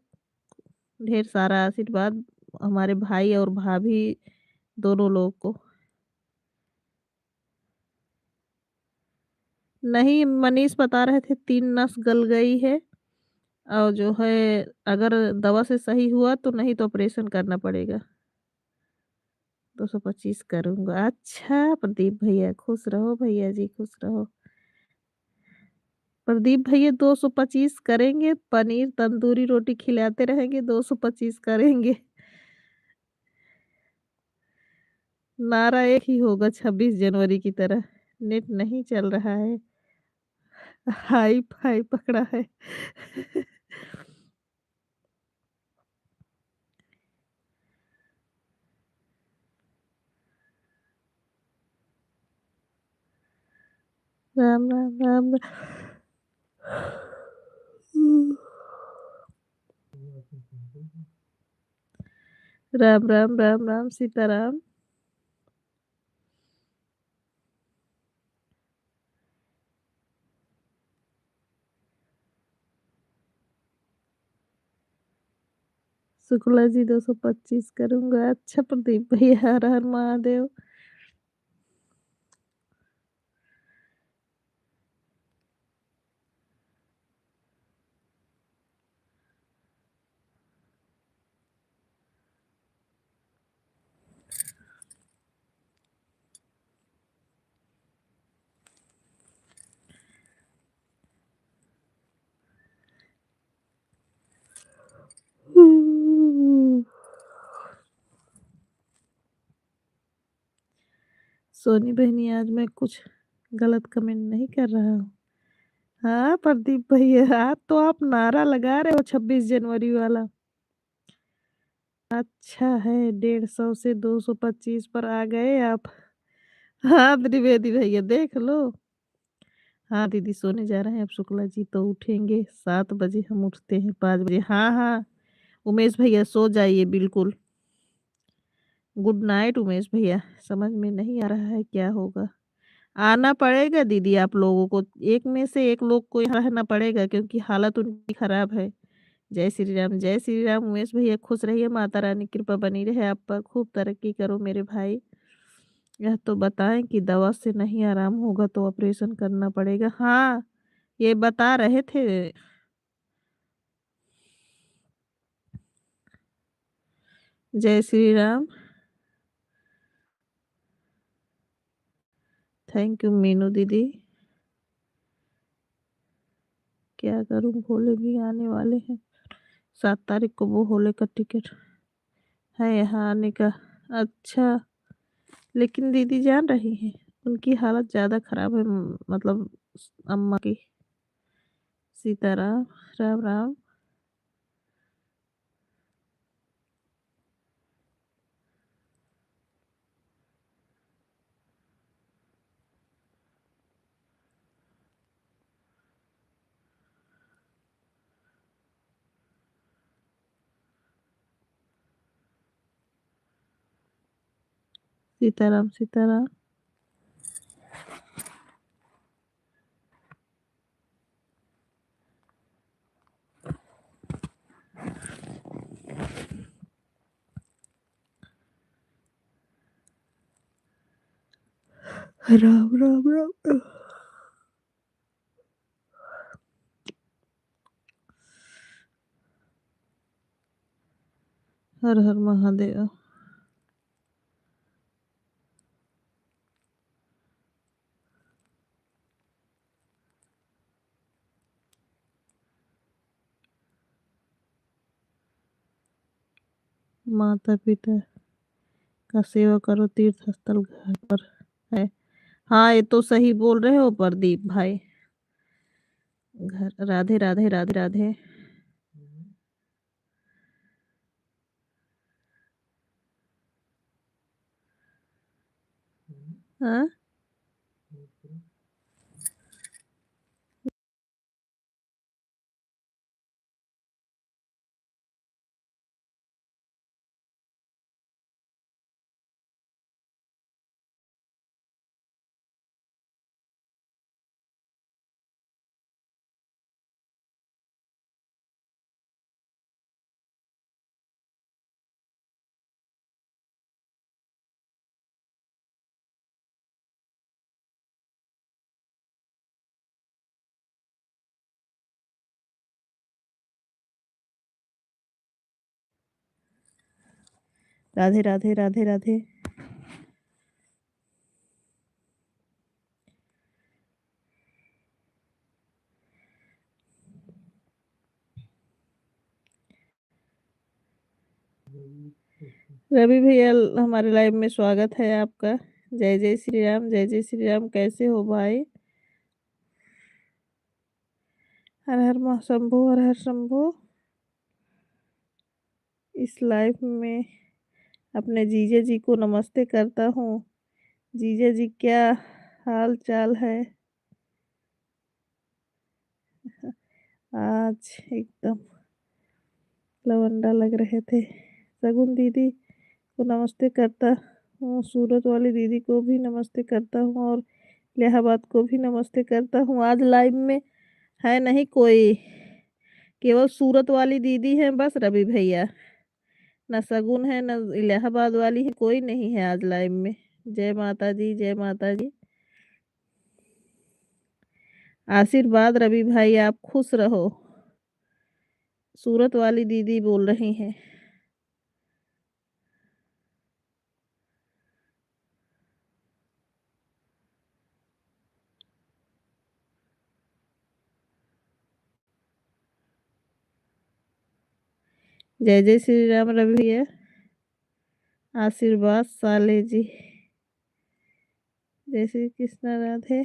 ढेर सारा आशीर्वाद हमारे भाई और भाभी दोनों लोग को। नहीं, मनीष बता रहे थे 3 नस गल गई है और जो है अगर दवा से सही हुआ तो, नहीं तो ऑपरेशन करना पड़ेगा। 225 करूंगा। अच्छा प्रदीप भैया, खुश रहो भैया जी, खुश रहो। प्रदीप भैया 225 करेंगे, पनीर तंदूरी रोटी खिलाते रहेंगे, 225 करेंगे। नारा एक ही होगा 26 जनवरी की तरह। नेट नहीं चल रहा है, हाई फाई पकड़ा है। राम राम राम राम राम राम राम सीताराम। शुक्ला जी 225 करूंगा। अच्छा प्रदीप भैया, हर हर महादेव। सोनी बहनी, आज मैं कुछ गलत कमेंट नहीं कर रहा हूँ। हाँ प्रदीप भैया, आप तो आप नारा लगा रहे हो 26 जनवरी वाला। अच्छा है, 150 से 225 पर आ गए आप। हाँ त्रिवेदी भैया, देख लो। हाँ दीदी, सोने जा रहे हैं अब शुक्ला जी तो उठेंगे 7 बजे, हम उठते हैं 5 बजे। हाँ हाँ उमेश भैया, सो जाइए बिल्कुल। गुड नाइट उमेश भैया। समझ में नहीं आ रहा है क्या होगा। आना पड़ेगा दीदी आप लोगों को, एक में से एक लोग को यहाँ रहना पड़ेगा क्योंकि हालत उनकी खराब है। जय श्री राम जय श्री राम। उमेश भैया खुश रहिए, माता रानी की कृपा बनी रहे आप पर, खूब तरक्की करो मेरे भाई। यह तो बताएं कि दवा से नहीं आराम होगा तो ऑपरेशन करना पड़ेगा। हाँ ये बता रहे थे। जय श्री राम। थैंक यू मीनू दीदी। क्या करूं, भोले भी आने वाले हैं। 7 तारीख को वो भोले का टिकट है यहाँ आने का। अच्छा, लेकिन दीदी जान रही हैं उनकी हालत ज़्यादा खराब है, मतलब अम्मा की। सीताराम, राम राम। सीताराम सीताराम। राम राम राम। हर हर महादेव। माता पिता का सेवा करो, तीर्थ स्थल घर पर है। हाँ, ये तो सही बोल रहे हो प्रदीप भाई। घर राधे राधे राधे राधे। हाँ, राधे राधे राधे राधे। रवि भैया, हमारे लाइव में स्वागत है आपका। जय जय श्री राम, जय जय श्री राम। कैसे हो भाई? हर हर शंभो, हर हर शंभो। इस लाइव में अपने जीजा जी को नमस्ते करता हूँ। जीजा जी, क्या हाल चाल है? आज एकदम लवंडा लग रहे थे। सगुन दीदी को नमस्ते करता हूँ, सूरत वाली दीदी को भी नमस्ते करता हूँ, और इलाहाबाद को भी नमस्ते करता हूँ। आज लाइव में है नहीं कोई, केवल सूरत वाली दीदी है बस, रवि भैया। न सगुन है, न इलाहाबाद वाली है, कोई नहीं है आज लाइव में। जय माता जी, जय माता जी। आशीर्वाद रवि भाई, आप खुश रहो। सूरत वाली दीदी बोल रही हैं। जय जय श्री राम रवि भैया। आशीर्वाद साले जी। जय श्री कृष्ण राधे।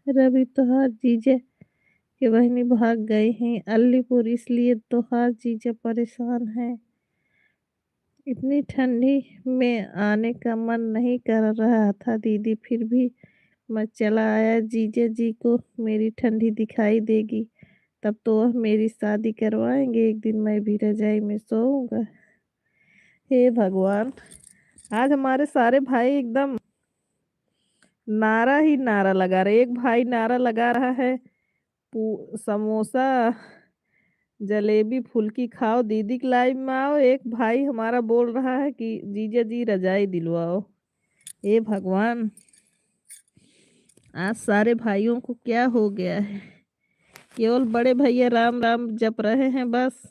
रवि तोहार जीजे के बहनी भाग गए हैं अलीपुर, इसलिए तोहार जीजा परेशान है। इतनी ठंडी में आने का मन नहीं कर रहा था दीदी, फिर भी मैं चला आया। जीजा जी को मेरी ठंडी दिखाई देगी तब तो वह मेरी शादी करवाएंगे। एक दिन मैं भी रजाई में सोऊंगा। हे भगवान, आज हमारे सारे भाई एकदम नारा ही नारा लगा रहे। एक भाई नारा लगा रहा है समोसा जलेबी फुल्की खाओ, दीदी की लाइव में आओ। एक भाई हमारा बोल रहा है कि जीजा जी रजाई दिलवाओ। हे भगवान, आज सारे भाइयों को क्या हो गया है? केवल बड़े भैया राम राम जप रहे हैं बस।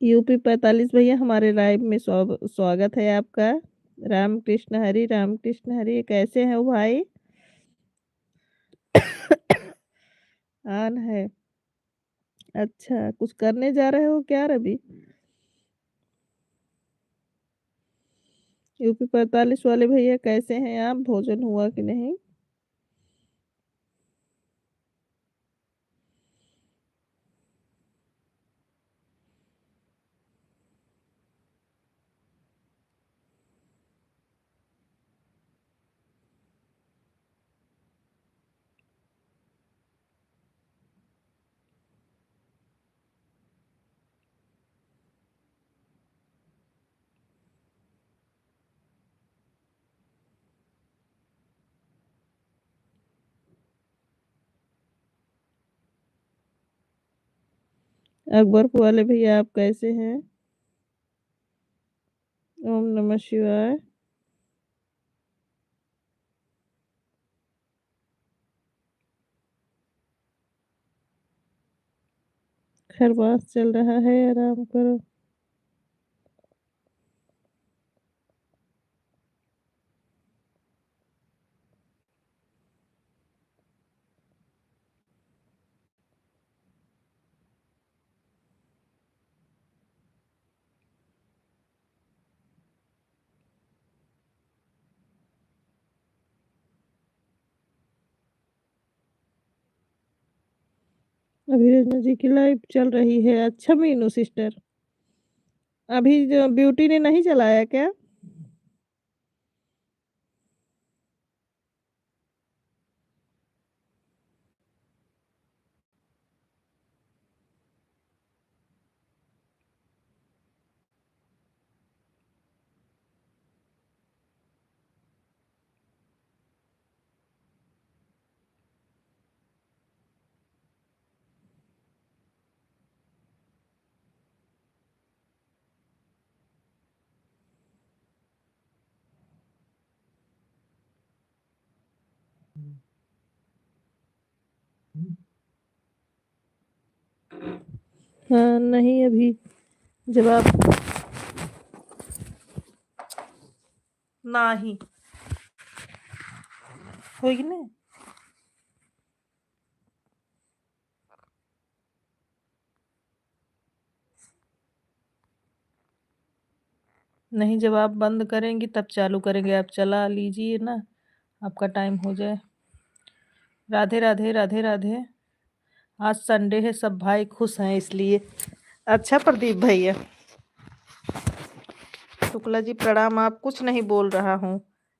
यूपी 45 भैया हमारे लाइव में स्वागत है आपका। राम कृष्ण हरि, कैसे हैं वो भाई? ऑन है। अच्छा, कुछ करने जा रहे हो क्या रवि? यूपी 45 वाले भैया कैसे हैं आप? भोजन हुआ कि नहीं? अकबरपुर वाले भैया आप कैसे हैं? ओम नमः शिवाय। खरवास चल रहा है, आराम करो। अभी रंजना जी की लाइव चल रही है। अच्छा मीनू सिस्टर, अभी जो ब्यूटी ने नहीं चलाया क्या? हाँ नहीं, अभी जवाब नाही होगी ना। नहीं, जब आप बंद करेंगी तब चालू करेंगे। आप चला लीजिए ना, आपका टाइम हो जाए। राधे राधे राधे राधे। आज संडे है, सब भाई खुश हैं इसलिए। अच्छा प्रदीप भैया, शुक्ला जी प्रणाम। आप कुछ नहीं बोल रहा हूँ,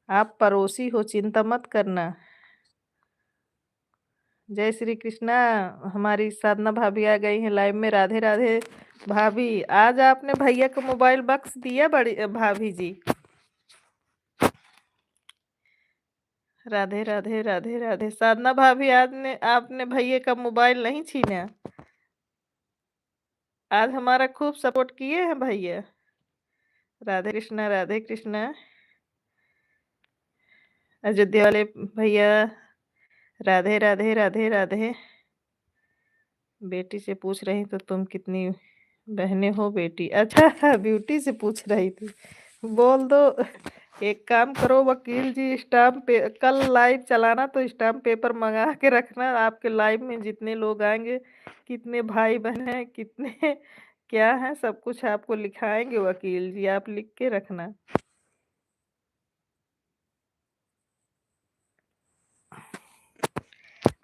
आप पड़ोसी हो, चिंता मत करना। जय श्री कृष्णा। हमारी साधना भाभी आ गई हैं लाइव में। राधे राधे भाभी। आज आपने भैया को मोबाइल बक्स दिया बड़ी भाभी जी? राधे राधे राधे राधे। साधना भाभी, आज ने आपने भैया का मोबाइल नहीं छीना। आज हमारा खूब सपोर्ट किए हैं भैया। राधे कृष्णा राधे कृष्णा। अयोध्या वाले भैया, राधे राधे राधे राधे। बेटी से पूछ रही तो तुम कितनी बहनें हो बेटी? अच्छा ब्यूटी से पूछ रही थी, बोल दो। एक काम करो वकील जी, स्टाम्प पे कल लाइव चलाना तो स्टाम्प पेपर मंगा के रखना। आपके लाइव में जितने लोग आएंगे, कितने भाई बहन हैं, कितने क्या है, सब कुछ आपको लिखाएंगे वकील जी, आप लिख के रखना।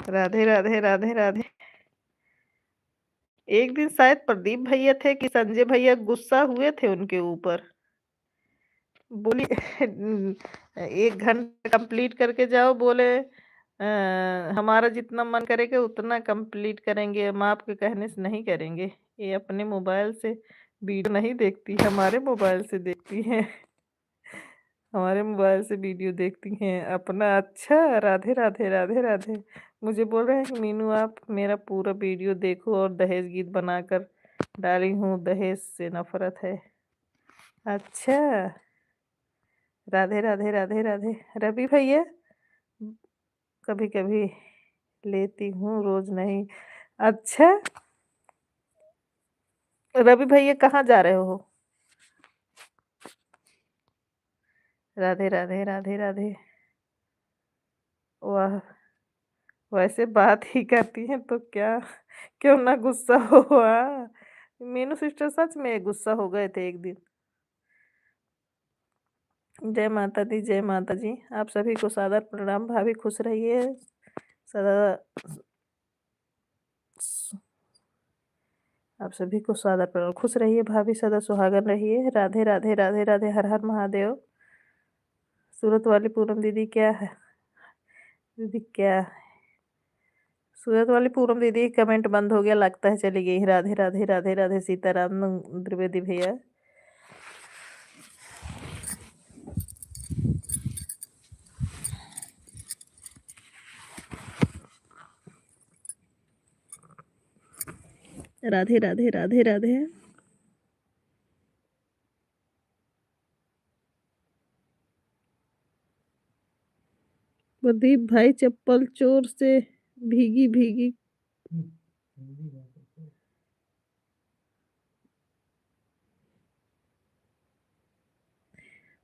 राधे राधे राधे राधे। एक दिन शायद प्रदीप भैया थे कि संजय भैया गुस्सा हुए थे उनके ऊपर। बोली 1 घंटा कंप्लीट करके जाओ। बोले हमारा जितना मन करेगा उतना कंप्लीट करेंगे, हम आपके कहने से नहीं करेंगे। ये अपने मोबाइल से वीडियो नहीं देखती, हमारे मोबाइल से देखती हैं। हमारे मोबाइल से वीडियो देखती हैं अपना। अच्छा, राधे राधे राधे राधे। मुझे बोल रहे हैं कि मीनू आप मेरा पूरा वीडियो देखो और दहेज गीत बनाकर डाली हूँ, दहेज से नफरत है। अच्छा, राधे राधे राधे राधे। रवि भैया, कभी कभी लेती हूँ, रोज नहीं। अच्छा, रवि भैया कहाँ जा रहे हो? राधे राधे राधे राधे। वाह, वैसे बात ही करती हैं तो क्या, क्यों ना गुस्सा हुआ। मीनू सिस्टर सच में गुस्सा हो गए थे एक दिन। जय माता दी, जय माता जी। आप सभी को सादर प्रणाम। भाभी खुश रहिए सदा। आप सभी को सादर प्रणाम। खुश रहिए भाभी, सदा सुहागन रहिए। राधे राधे राधे राधे। हर हर महादेव। सूरत वाली पूनम दीदी क्या है? दीदी क्या? सूरत वाली पूनम दीदी कमेंट बंद हो गया लगता है, चली गई। राधे राधे राधे राधे। सीताराम द्विवेदी भैया। राधे राधे राधे राधे। प्रदीप भाई चप्पल चोर से भीगी भीगी।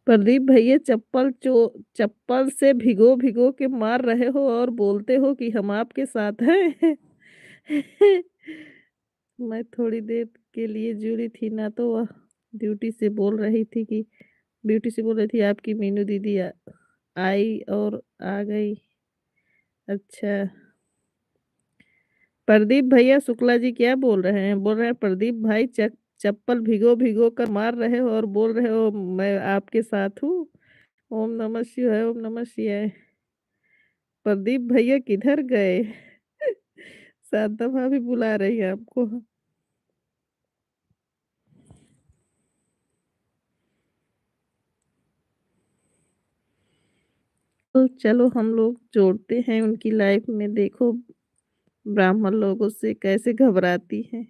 प्रदीप भैया चप्पल से भिगो भिगो के मार रहे हो और बोलते हो कि हम आपके साथ हैं। मैं थोड़ी देर के लिए जुड़ी थी ना, तो वह ड्यूटी से बोल रही थी कि ब्यूटी से बोल रही थी आपकी मीनू दीदी आई और आ गई। अच्छा, प्रदीप भैया शुक्ला जी क्या बोल रहे हैं? बोल रहे हैं प्रदीप भाई चप्पल भिगो भिगो कर मार रहे हो और बोल रहे हो मैं आपके साथ हूँ। ओम नमः शिवाय, ओम नमः शिवाय। प्रदीप भैया किधर गए? शारदा भाभी बुला रही है आपको। तो चलो हम लोग जोड़ते हैं उनकी लाइफ में। देखो ब्राह्मण लोगों से कैसे घबराती है।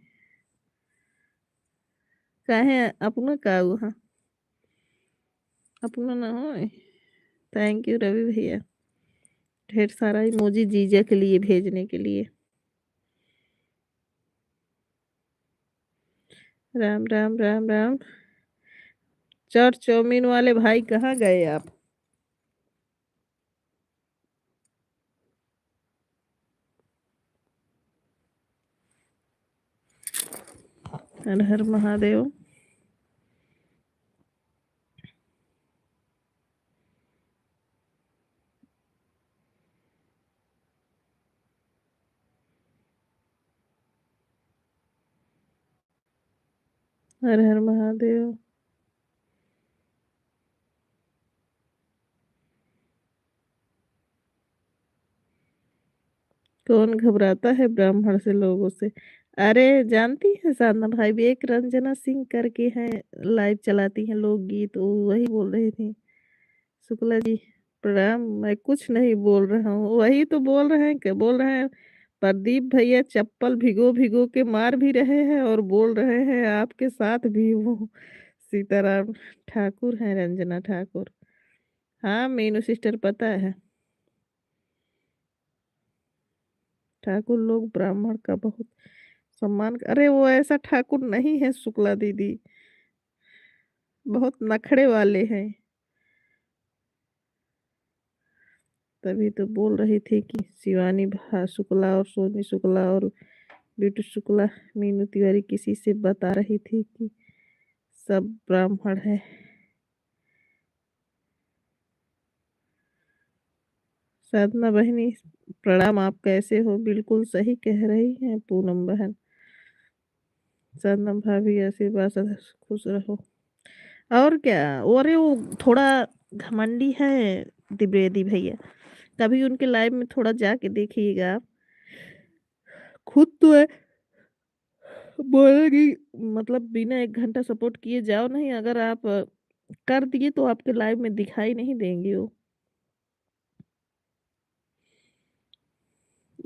काहे अपना का हुआ? अपना ना हो। थैंक यू रवि भैया, ढेर सारा इमोजी जीजा के लिए भेजने के लिए। राम राम राम राम। चाट चाउमीन वाले भाई कहाँ गए आप? हर हर महादेव। हर हर महादेव। कौन घबराता है ब्राह्मण से लोगों से? अरे जानती है साधना भाई भी, एक रंजना सिंह करके है, लाइव चलाती हैं लोकगीत, वो वही बोल रही थी। शुक्ला जी प्रणाम। मैं कुछ नहीं बोल रहा हूँ, वही तो बोल रहे हैं। क्या बोल रहे हैं? प्रदीप भैया चप्पल भिगो भिगो के मार भी रहे हैं और बोल रहे हैं आपके साथ भी वो सीताराम ठाकुर हैं, रंजना ठाकुर। हाँ मीनू सिस्टर पता है। ठाकुर लोग ब्राह्मण का बहुत सम्मान। अरे वो ऐसा ठाकुर नहीं है शुक्ला दीदी, बहुत नखड़े वाले हैं। तभी तो बोल रही थी कि शिवानी शुक्ला और सोनी शुक्ला और ब्यूटी शुक्ला, मीनू तिवारी किसी से बता रही थी कि सब ब्राह्मण है। साधना बहनी प्रणाम। आप कैसे हो? बिल्कुल सही कह रही हैं पूनम बहन। साधना भाभी आशीर्वाद सदा खुश रहो। और क्या? अरे वो थोड़ा घमंडी है द्विवेदी भैया। कभी उनके लाइव में थोड़ा जाके देखिएगा आप। खुद तो है बोलेगी, मतलब बिना 1 घंटा सपोर्ट किए जाओ नहीं। अगर आप कर दिए तो आपके लाइव में दिखाई नहीं देंगी वो।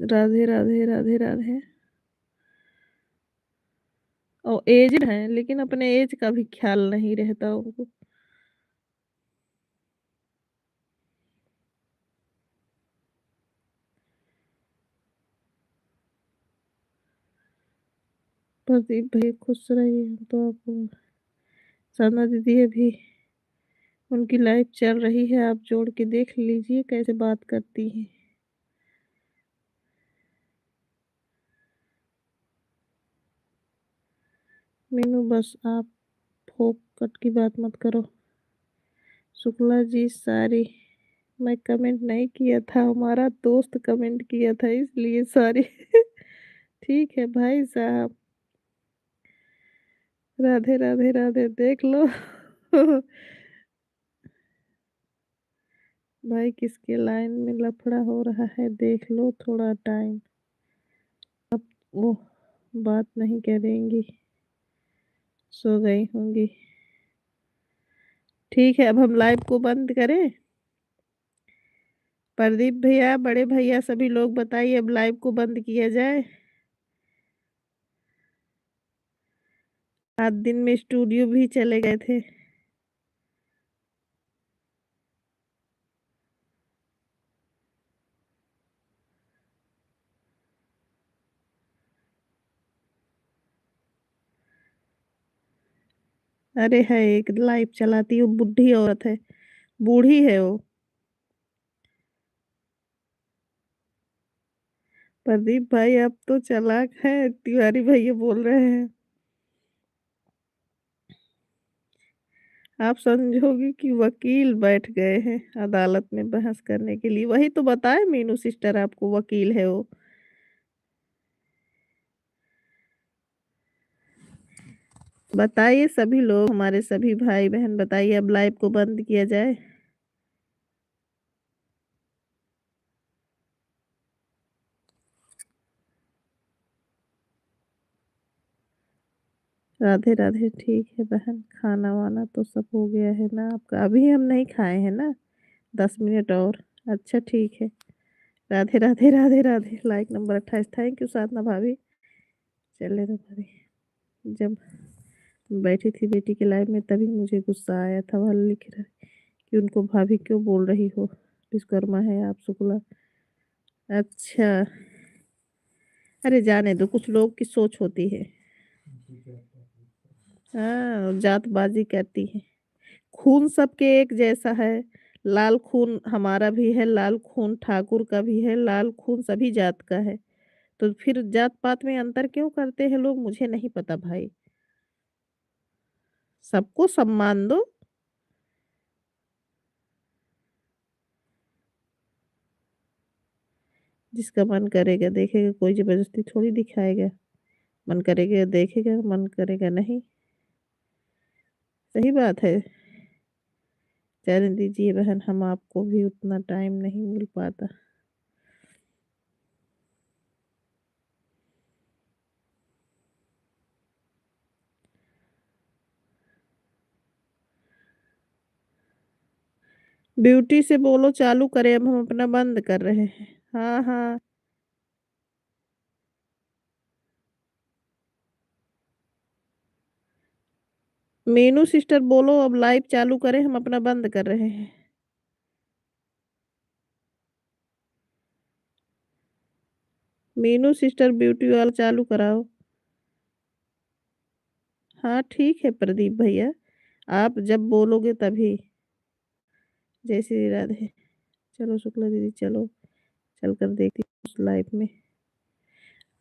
राधे राधे राधे राधे। और एजड हैं लेकिन अपने एज का भी ख्याल नहीं रहता उनको। प्रदीप भाई खुश रहिए। हम तो आपको साधना दीदी अभी उनकी लाइफ चल रही है, आप जोड़ के देख लीजिए कैसे बात करती हैं। मीनू बस आप फोकट की बात मत करो। शुक्ला जी सॉरी, मैं कमेंट नहीं किया था, हमारा दोस्त कमेंट किया था इसलिए सॉरी। ठीक है भाई साहब, राधे राधे राधे, देख लो। भाई किसके लाइन में लफड़ा हो रहा है देख लो, थोड़ा टाइम। अब वो बात नहीं करेंगी, सो गई होंगी। ठीक है अब हम लाइव को बंद करें। प्रदीप भैया, बड़े भैया, सभी लोग बताइए अब लाइव को बंद किया जाए। आज दिन में स्टूडियो भी चले गए थे। अरे है एक लाइव चलाती, वो बुढ़ी औरत है, बूढ़ी है वो। प्रदीप भाई अब तो चालाक है, तिवारी भैया बोल रहे हैं। आप समझोगी कि वकील बैठ गए हैं अदालत में बहस करने के लिए, वही तो बताए मीनू सिस्टर आपको, वकील है वो। बताइए सभी लोग, हमारे सभी भाई बहन बताइए अब लाइव को बंद किया जाए। राधे राधे। ठीक है बहन, खाना वाना तो सब हो गया है ना आपका? अभी हम नहीं खाए हैं ना, 10 मिनट और। अच्छा ठीक है। Radhe Radhe Radhe Radhe. Like number 28, thank you Sadhana भाभी। चले तो भाभी, जब बैठी थी बेटी के लाइव में तभी मुझे गुस्सा आया था, वह लिख रहा है कि उनको भाभी क्यों बोल रही हो, विश्वकर्मा है आप शुक्ला। अच्छा, अरे जाने दो, कुछ लोग की सोच होती है। हाँ जातबाजी कहती है। खून सबके एक जैसा है, लाल खून हमारा भी है, लाल खून ठाकुर का भी है, लाल खून सभी जात का है। तो फिर जात पात में अंतर क्यों करते हैं लोग, मुझे नहीं पता भाई। सबको सम्मान दो। जिसका मन करेगा देखेगा, कोई जबरदस्ती थोड़ी दिखाएगा। मन करेगा देखेगा, मन करेगा नहीं। सही बात है। चैलेंज दीजिए बहन, हम आपको भी उतना टाइम नहीं मिल पाता। ब्यूटी से बोलो चालू करें, अब हम अपना बंद कर रहे हैं। हाँ हाँ। मीनू सिस्टर बोलो अब लाइव चालू करें, हम अपना बंद कर रहे हैं। मीनू सिस्टर ब्यूटी वाला चालू कराओ। हाँ ठीक है प्रदीप भैया, आप जब बोलोगे तभी। जय श्री राधे। चलो शुक्ला दीदी चलो, चल कर देखती हूँ उस लाइव में।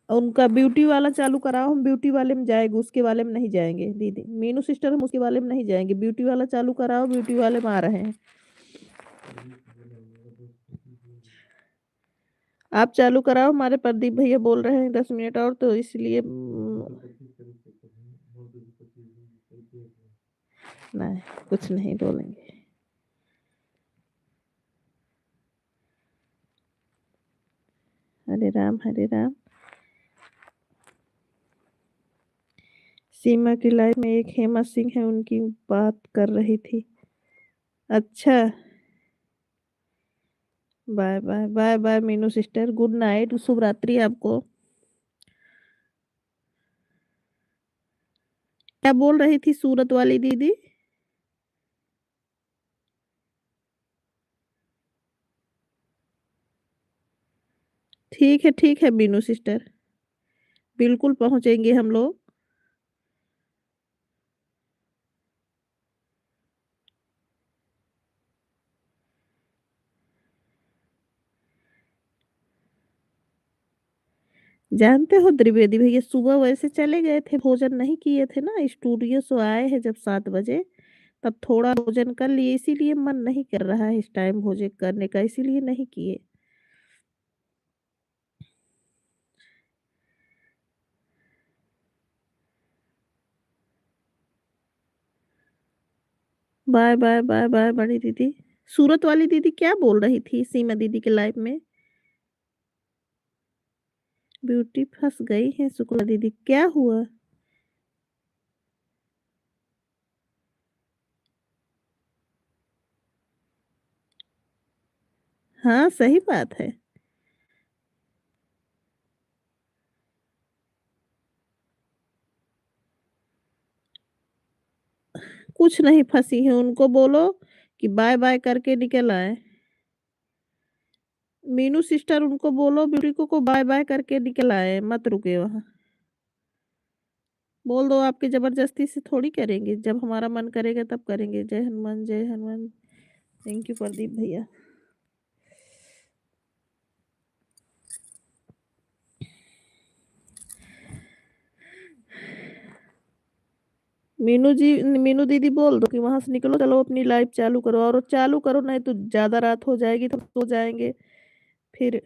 उनका ब्यूटी वाला चालू कराओ, हम ब्यूटी वाले में जाएंगे, उसके वाले में नहीं जाएंगे दीदी। मीनू सिस्टर हम उसके वाले में नहीं जाएंगे, ब्यूटी वाला चालू कराओ, ब्यूटी वाले में आ रहे हैं। आप चालू कराओ, हमारे प्रदीप भैया बोल रहे हैं 10 मिनट और, तो इसलिए नहीं कुछ नहीं बोलेंगे। हरे राम हरे राम। सीमा की लाइफ में एक हेमा सिंह है, उनकी बात कर रही थी। अच्छा, bye bye bye bye Meenu sister, good night, शुभ रात्रि आपको। क्या बोल रही थी सूरत वाली दीदी? ठीक है मीनू सिस्टर, बिल्कुल पहुंचेंगे हम लोग। जानते हो त्रिवेदी भैया सुबह वैसे चले गए थे, भोजन नहीं किए थे ना, स्टूडियो से आए हैं जब 7 बजे, तब थोड़ा भोजन कर लिए, इसीलिए मन नहीं कर रहा है इस टाइम भोजन करने का, इसीलिए नहीं किए। बाय बाय बाय बाय बड़ी दीदी। सूरत वाली दीदी क्या बोल रही थी सीमा दीदी के लाइव में? ब्यूटी फंस गई है शुक्ला दीदी, क्या हुआ? हाँ सही बात है। कुछ नहीं फंसी है, उनको बोलो कि बाय बाय करके निकल आए। मीनू सिस्टर उनको बोलो ब्यूटी को बाय बाय करके निकल आए, मत रुके वहां। बोल दो आपके जबरदस्ती से थोड़ी करेंगे, जब हमारा मन करेगा तब करेंगे। जय हनुमान जय हनुमान। थैंक यू प्रदीप भैया। मीनू जी, मीनू दीदी बोल दो कि वहां से निकलो, चलो अपनी लाइफ चालू करो, और चालू करो नहीं तो ज्यादा रात हो जाएगी तो सो जाएंगे फिर।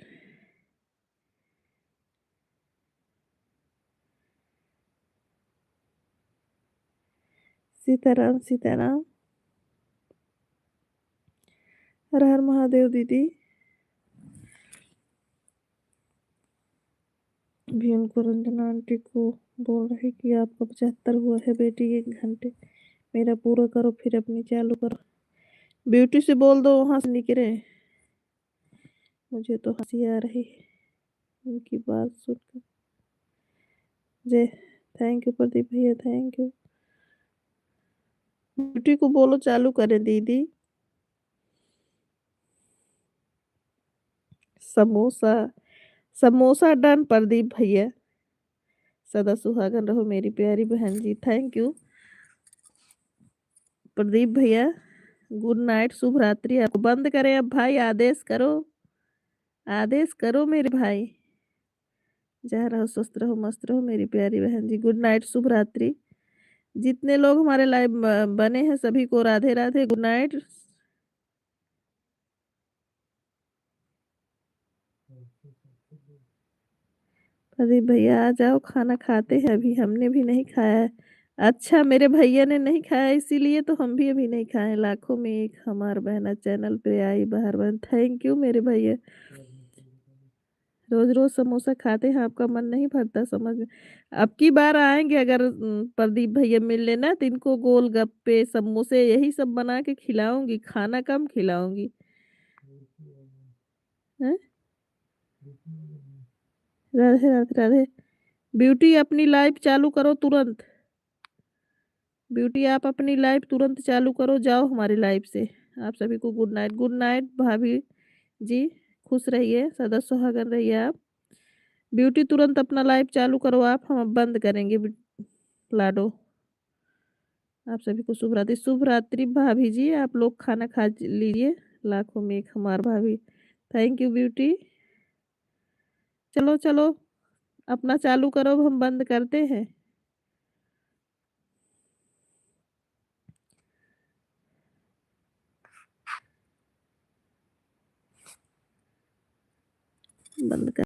सीताराम सीताराम। हर हर महादेव दीदी। भी उनको रंजना आंटी को बोल रहे कि आपका 75 हुआ है बेटी, 1 घंटे मेरा पूरा करो फिर अपनी चालू करो। ब्यूटी से बोल दो वहां से निकले। मुझे तो हंसी आ रही है उनकी बात सुनकर। जय। थैंक यू प्रदीप भैया, थैंक यू। ब्यूटी को बोलो चालू करें दीदी। समोसा। समोसा डन प्रदीप भैया। सदा सुहागन रहो मेरी प्यारी बहन जी, थैंक यू प्रदीप भैया। गुड नाइट, शुभ रात्रि। आप बंद करें अब भाई, आदेश करो, आदेश करो मेरे भाई। जहाँ रहो स्वस्थ रहो मस्त रहो मेरी प्यारी बहन जी, गुड नाइट, शुभ रात्रि। जितने लोग हमारे लाइव बने हैं सभी को राधे राधे, गुड नाइट। प्रदीप भैया आ जाओ, खाना खाते हैं, अभी हमने भी नहीं खाया है। अच्छा मेरे भैया ने नहीं खाया इसीलिए तो हम भी अभी नहीं खाए। लाखों में एक हमार बहना चैनल पे आई बाहर बहन, थैंक यू मेरे भैया। रोज रोज समोसा खाते हैं आपका मन नहीं भरता, समझ में। अब की बार आएंगे अगर प्रदीप भैया मिल लेना तो इनको गोलगप्पे समोसे यही सब बना के खिलाऊंगी, खाना कम खिलाऊंगी। हैं? राधे राधे राधे। ब्यूटी अपनी लाइफ चालू करो तुरंत। ब्यूटी आप अपनी लाइफ तुरंत चालू करो, जाओ हमारी लाइफ से। आप सभी को गुड नाइट, गुड नाइट भाभी जी। खुश रहिए, सदा सुहागन रहिए आप। ब्यूटी तुरंत अपना लाइव चालू करो आप, हम अब बंद करेंगे लाडो। आप सभी को शुभ रात्रि, शुभ रात्रि भाभी जी। आप लोग खाना खा लीजिए, लाखों में एक हमार भाभी। Thank you beauty. चलो चलो अपना चालू करो, अब हम बंद करते हैं। बंद कर।